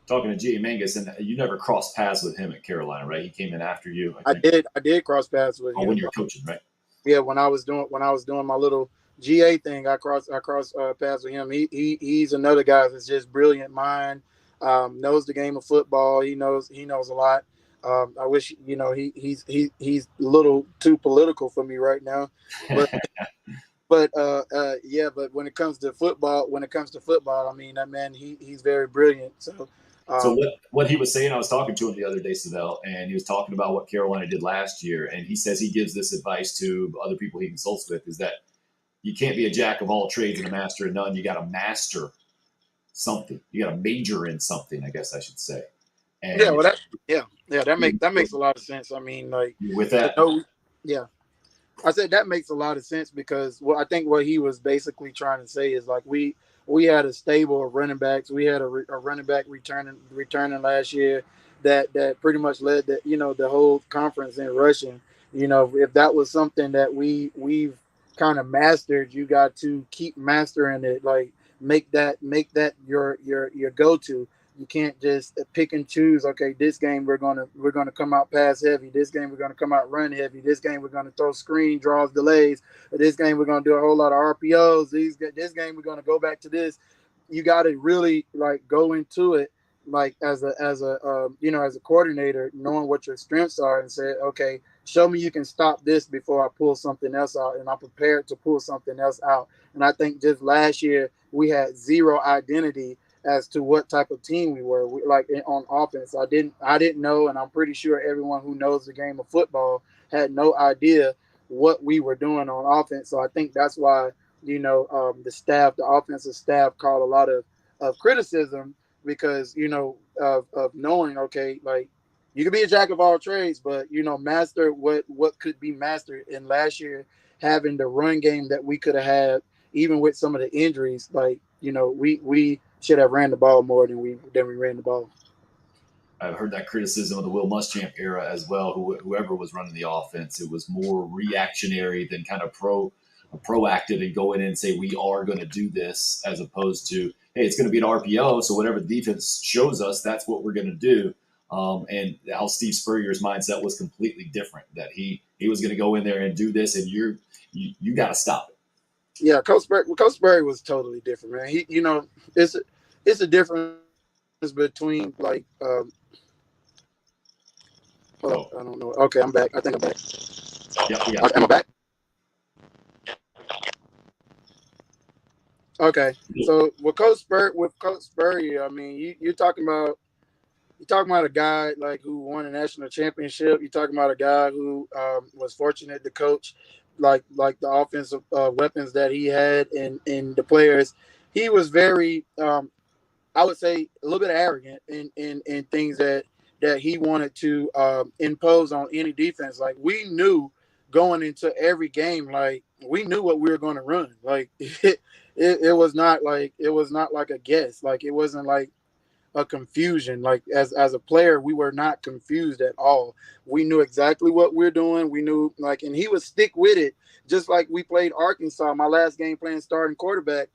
Talking to G. Mangus, and you never crossed paths with him at Carolina, right? He came in after you. I did cross paths with him when you were coaching, right? Yeah, when I was doing my little GA thing, I crossed paths with him. He's another guy that's just brilliant mind, knows the game of football. He knows a lot. I wish he's a little too political for me right now, but but when it comes to football, I mean, that man, he's very brilliant. So. So what he was saying, I was talking to him the other day, Syvelle, and he was talking about what Carolina did last year, and he says he gives this advice to other people he consults with, is that you can't be a jack of all trades and a master of none. You got to master something. You got to major in something, I guess I should say. And that makes a lot of sense. I mean, like with that, I said that makes a lot of sense, because I think what he was basically trying to say is like we had a stable of running backs. We had a running back returning last year that pretty much led the whole conference in rushing. If that was something that we've kind of mastered, you got to keep mastering it. Like make that your go-to. You can't just pick and choose. Okay, this game we're gonna come out pass heavy. This game we're gonna come out run heavy. This game we're gonna throw screen draws, delays. This game we're gonna do a whole lot of RPOs. This game we're gonna go back to this. You got to really like go into it like as a coordinator, knowing what your strengths are, and say, okay, show me you can stop this before I pull something else out, and I'm prepared to pull something else out. And I think just last year we had zero identity as to what type of team we were. On offense, I didn't know, and I'm pretty sure everyone who knows the game of football had no idea what we were doing on offense. So I think that's why the offensive staff caught a lot of criticism, because of knowing, okay, like you can be a jack of all trades, but master what could be mastered. And last year, having the run game that we could have had, even with some of the injuries, like we should have ran the ball more than we ran the ball. I've heard that criticism of the Will Muschamp era as well. Whoever was running the offense, it was more reactionary than kind of proactive and go in and say we are going to do this, as opposed to, hey, it's going to be an RPO, so whatever the defense shows us, that's what we're going to do. And how Steve Spurrier's mindset was completely different. That he was going to go in there and do this, and you got to stop it. Yeah, Coach Spurrier was totally different, man. He, it's a difference between like. I don't know. Okay, I'm back. I think I'm back. Yeah. Am I back? Okay, so with Coach Spurrier, I mean, you're talking about a guy like who won a national championship. You're talking about a guy who was fortunate to coach like the offensive weapons that he had and the players. He was very, I would say, a little bit arrogant in things that he wanted to impose on any defense. Like, we knew going into every game, like, we knew what we were going to run. Like, it was not like a guess. Like, it wasn't like a confusion. Like, as a player, we were not confused at all. We knew exactly what we're doing. We knew, like, and he would stick with it. Just like we played Arkansas, my last game playing starting quarterback.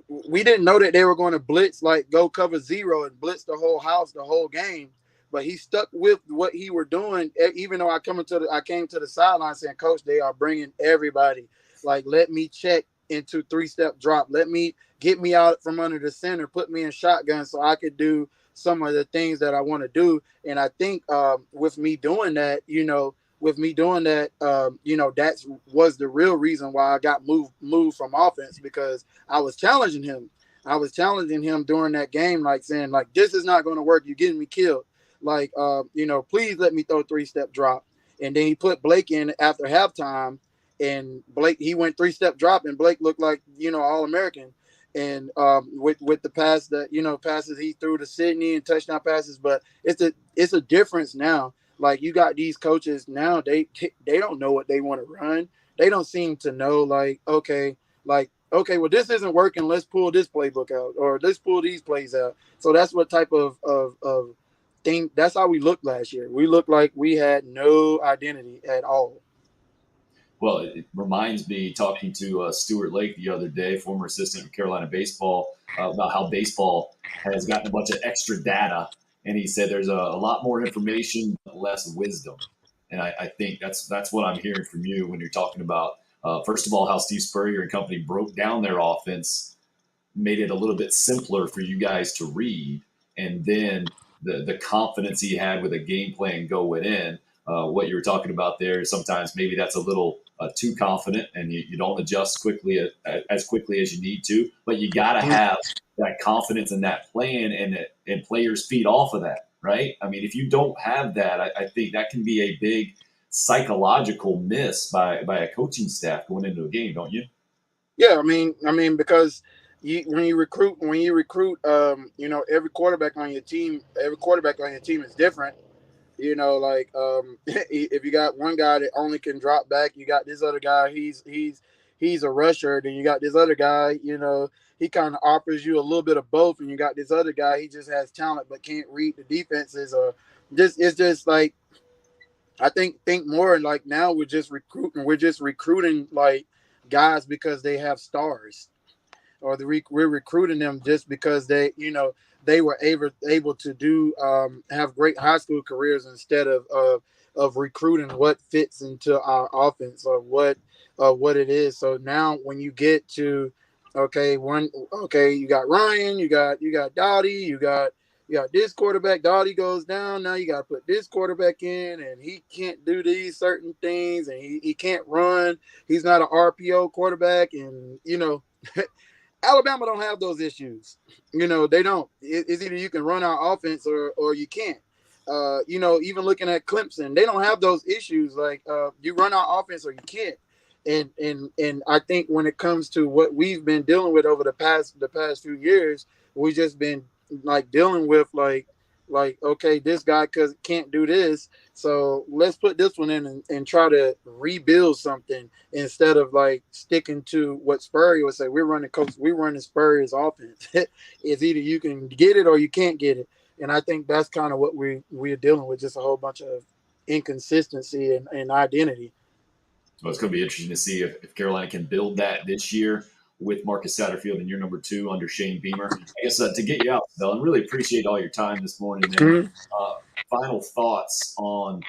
We didn't know that they were going to blitz, like go cover zero and blitz the whole house the whole game. But he stuck with what he were doing, even though I came to the sideline saying, "Coach, they are bringing everybody. Like, let me check into 3-step drop. Let me get me out from under the center, put me in shotgun so I could do some of the things that I want to do." And I think with me doing that, that was the real reason why I got moved from offense, because I was challenging him. I was challenging him during that game, like saying, like, this is not going to work. You're getting me killed. Like, please let me throw 3-step drop. And then he put Blake in after halftime, and Blake, he went 3-step drop, and Blake looked like, All-American. And with the pass that, passes he threw to Sydney and touchdown passes. But it's a difference now. Like, you got these coaches now, they don't know what they want to run. They don't seem to know, like, okay, well, this isn't working. Let's pull this playbook out, or let's pull these plays out. So that's what type of thing. That's how we looked last year. We looked like we had no identity at all. Well, it reminds me, talking to Stuart Lake the other day, former assistant of Carolina baseball, about how baseball has gotten a bunch of extra data. And he said there's a lot more information, but less wisdom. And I think that's what I'm hearing from you when you're talking about, first of all, how Steve Spurrier and company broke down their offense, made it a little bit simpler for you guys to read, and then the confidence he had with a game plan going in. What you were talking about there, sometimes maybe that's a little too confident, and you don't adjust as quickly as you need to. But you got to have that confidence in that plan, and players feed off of that, right? I mean, if you don't have that, I think that can be a big psychological miss by a coaching staff going into a game, don't you? Yeah, I mean, because when you recruit, every quarterback on your team is different. Like, if you got one guy that only can drop back, you got this other guy, he's a rusher. Then you got this other guy, he kind of offers you a little bit of both, and you got this other guy, he just has talent but can't read the defenses. Or it's just like, I think more like now we're just recruiting like guys because they have stars, or we're recruiting them just because they were able to do have great high school careers, instead of recruiting what fits into our offense, or what it is. So now when you get to you got Ryan, you got Dottie, you got this quarterback. Dottie goes down. Now you got to put this quarterback in, and he can't do these certain things, and he can't run. He's not an RPO quarterback, and Alabama don't have those issues. They don't. It's either you can run our offense or you can't. Even looking at Clemson, they don't have those issues. Like, you run our offense or you can't. And I think when it comes to what we've been dealing with over the past few years, we've just been like dealing with like okay, this guy can't do this, so let's put this one in and try to rebuild something, instead of like sticking to what Spurrier would say. We're running Spurrier's offense. It's either you can get it or you can't get it. And I think that's kind of what we're dealing with, just a whole bunch of inconsistency and identity. So it's going to be interesting to see if Carolina can build that this year with Marcus Satterfield in year number 2 under Shane Beamer. I guess to get you out, Syvelle, and really appreciate all your time this morning. Final thoughts on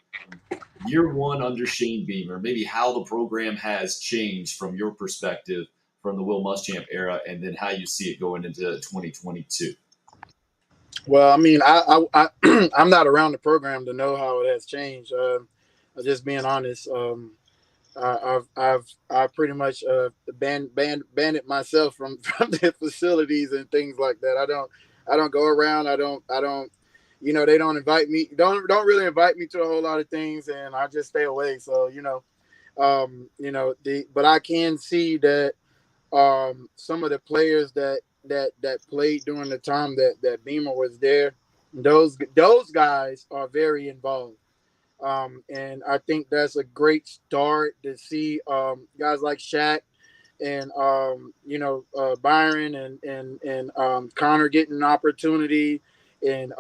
year 1 under Shane Beamer, maybe how the program has changed from your perspective from the Will Muschamp era, and then how you see it going into 2022. Well, I mean, I I'm not around the program to know how it has changed. Just being honest. I've pretty much banned it myself from the facilities and things like that. I don't go around. I don't they don't invite me. Don't really invite me to a whole lot of things, and I just stay away. So But I can see that some of the players that played during the time that Beamer was there, those guys are very involved. And I think that's a great start to see guys like Shaq and Byron and Connor getting an opportunity, and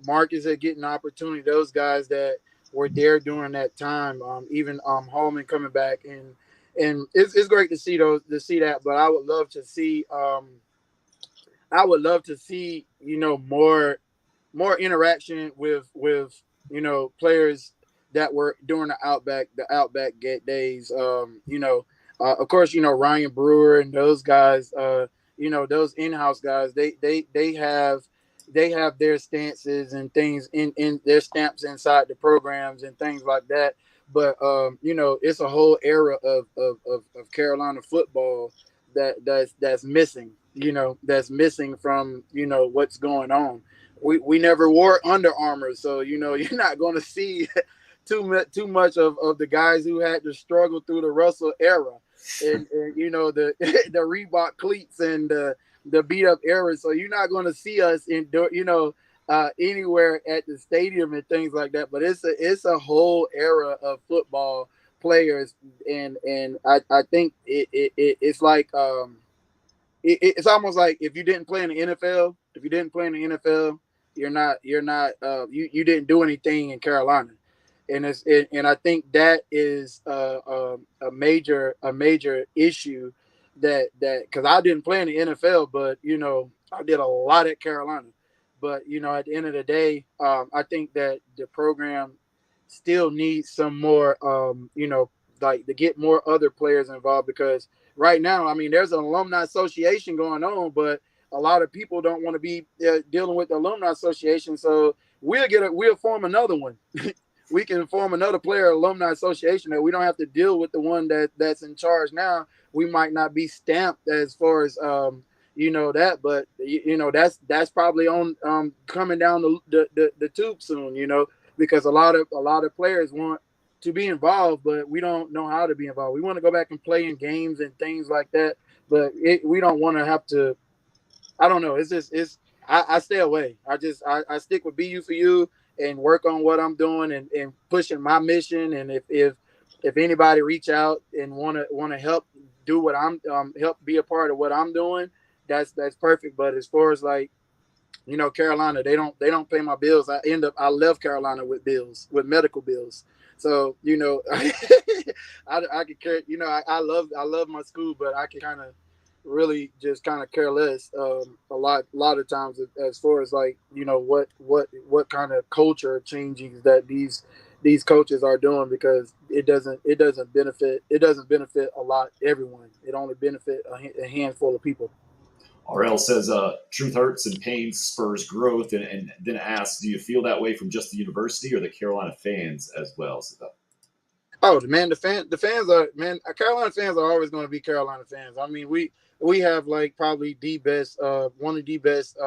Marcus had getting an opportunity. Those guys that were there during that time, even Hallman coming back, and it's great to see that. But I would love to see more interaction with players that were during the Outback days. Of course, Ryan Brewer and those guys. Those in-house guys. They have their stances and things in their stamps inside the programs and things like that. But it's a whole era of Carolina football that's missing. That's missing from what's going on. We never wore Under Armour, so you're not going to see too much of the guys who had to struggle through the Russell era, and the the Reebok cleats and the beat up era. So you're not going to see us anywhere at the stadium and things like that. But it's a whole era of football players, and I think it's like it's almost like if you didn't play in the NFL, you didn't do anything in Carolina, and and I think that is a major issue that because I didn't play in the NFL, but I did a lot at Carolina, but at the end of the day, I think that the program still needs some more like to get more other players involved, because right now, I mean, there's an alumni association going on, but a lot of people don't want to be dealing with the alumni association. So we'll form another one. We can form another player alumni association that we don't have to deal with the one that's in charge now. We might not be stamped as far as that, but that's probably on coming down the tube soon. Because a lot of players want to be involved, but we don't know how to be involved. We want to go back and play in games and things like that, but we don't want to have to. I don't know. I stay away. I stick with BU4U and work on what I'm doing and pushing my mission. And if anybody reach out and want to help do what I'm help be a part of what I'm doing, that's perfect. But as far as like Carolina, they don't pay my bills. I left Carolina with medical bills. So I could care. I love my school, but I can kind of really just kind of care less a lot of times as far as like what kind of culture changing that these coaches are doing, because it doesn't benefit everyone. It only benefit a handful of people. RL says, truth hurts and pain spurs growth, and then asks, do you feel that way from just the university or the Carolina fans as well? So oh, man, the fans are, man, Carolina fans are always going to be Carolina fans. I mean, we have like probably the best, one of the best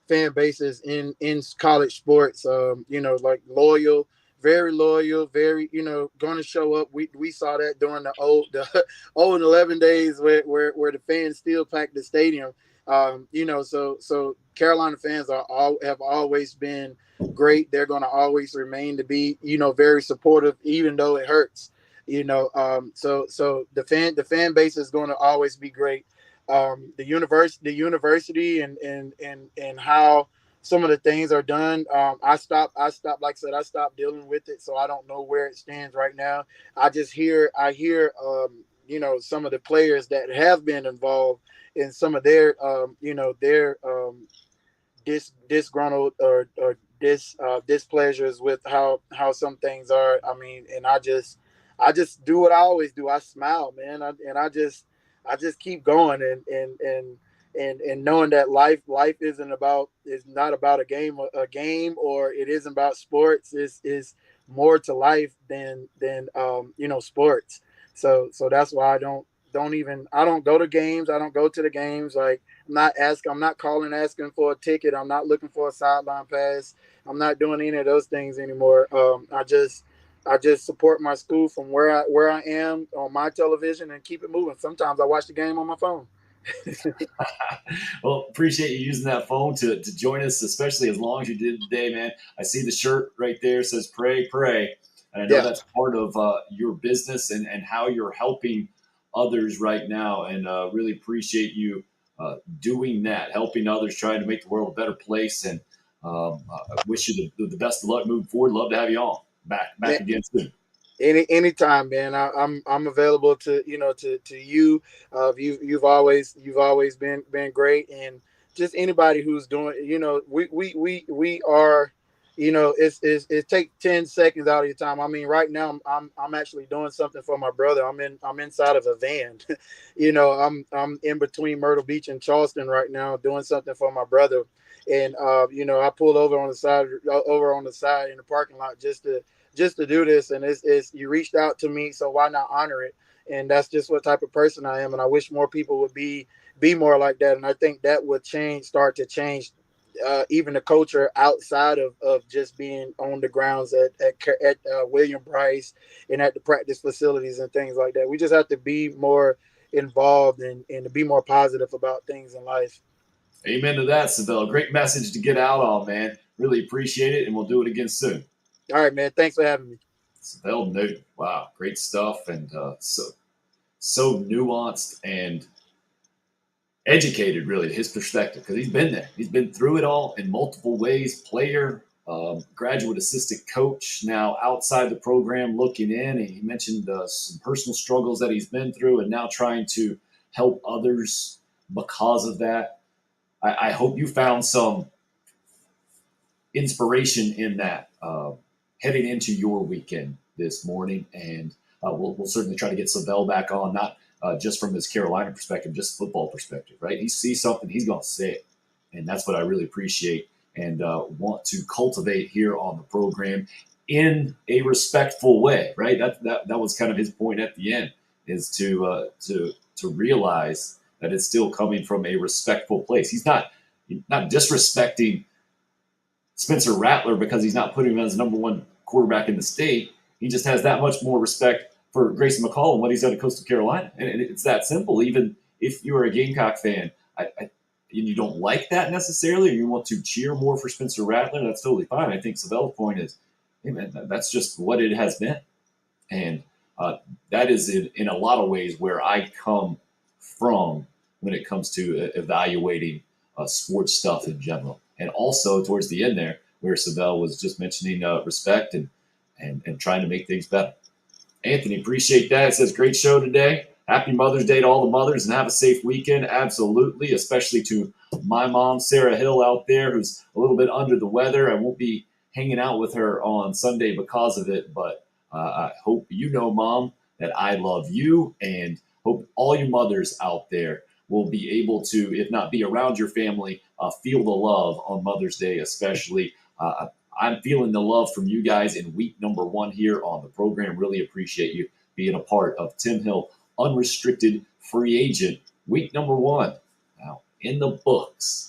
fan bases in college sports. Like loyal, very, going to show up. We saw that during the old 11 days where the fans still packed the stadium. So Carolina fans have always been great. They're going to always remain to be, very supportive, even though it hurts. So the fan base is going to always be great. The university and how some of the things are done. I stopped, like I said, I stopped dealing with it. So I don't know where it stands right now. I hear some of the players that have been involved in some of their, disgruntled or displeasures with how some things are. I mean, and I just do what I always do. I smile, man, and I just keep going and knowing that life is not about a game, or it isn't about sports. Is more to life than sports. So that's why I don't go to games. I don't go to the games. Like I'm not calling asking for a ticket. I'm not looking for a sideline pass. I'm not doing any of those things anymore. I just support my school from where I am on my television and keep it moving. Sometimes I watch the game on my phone. Well, appreciate you using that phone to join us, especially as long as you did today, man. I see the shirt right there says "Pray, Pray," and I know Yeah. that's part of your business and how you're helping others right now. And really appreciate you doing that, helping others, trying to make the world a better place. And I wish you the best of luck moving forward. Love to have you on back again soon. Anytime, man. I'm available to to you. You've always been great, and just anybody who's doing. We are. It take 10 seconds out of your time. I mean, right now I'm actually doing something for my brother. I'm inside of a van. I'm in between Myrtle Beach and Charleston right now doing something for my brother, and I pulled over on the side in the parking lot just to do this, and it's you reached out to me, so why not honor it? And that's just what type of person I am, and I wish more people would be more like that. And I think that would start to change even the culture outside of just being on the grounds at William Bryce and at the practice facilities and things like that. We just have to be more involved and to be more positive about things in life. Amen to that, Syvelle. Great message to get out on, man. Really appreciate it, and we'll do it again soon. All right, man. Thanks for having me. Syvelle Newton. Wow, great stuff, and so nuanced and educated, really, his perspective, because he's been there. He's been through it all in multiple ways. Player, graduate assistant coach, now outside the program looking in. And he mentioned some personal struggles that he's been through and now trying to help others because of that. I hope you found some inspiration in that heading into your weekend this morning. And we'll certainly try to get Syvelle back on, not just from his Carolina perspective, just football perspective, right? He sees something, he's going to say it. And that's what I really appreciate and want to cultivate here on the program in a respectful way, right? That was kind of his point at the end, is to realize that it's still coming from a respectful place. He's not disrespecting Spencer Rattler because he's not putting him as number one quarterback in the state. He just has that much more respect for Grayson McCall and what he's done at Coastal Carolina. And it's that simple. Even if you're a Gamecock fan, and you don't like that necessarily, or you want to cheer more for Spencer Rattler, that's totally fine. I think Syvelle's point is, hey man, that's just what it has been. And that is in a lot of ways where I come from when it comes to evaluating sports stuff in general. And also towards the end there, where Syvelle was just mentioning respect and trying to make things better. Anthony, appreciate that. It says, great show today. Happy Mother's Day to all the mothers and have a safe weekend. Absolutely, especially to my mom, Sarah Hill, out there, who's a little bit under the weather. I won't be hanging out with her on Sunday because of it, but I hope you know, Mom, that I love you, and hope all you mothers out there will be able to, if not be around your family, feel the love on Mother's Day, especially. I'm feeling the love from you guys in week number 1 here on the program. Really appreciate you being a part of Tim Hill Unrestricted Free Agent week number 1. Now, in the books.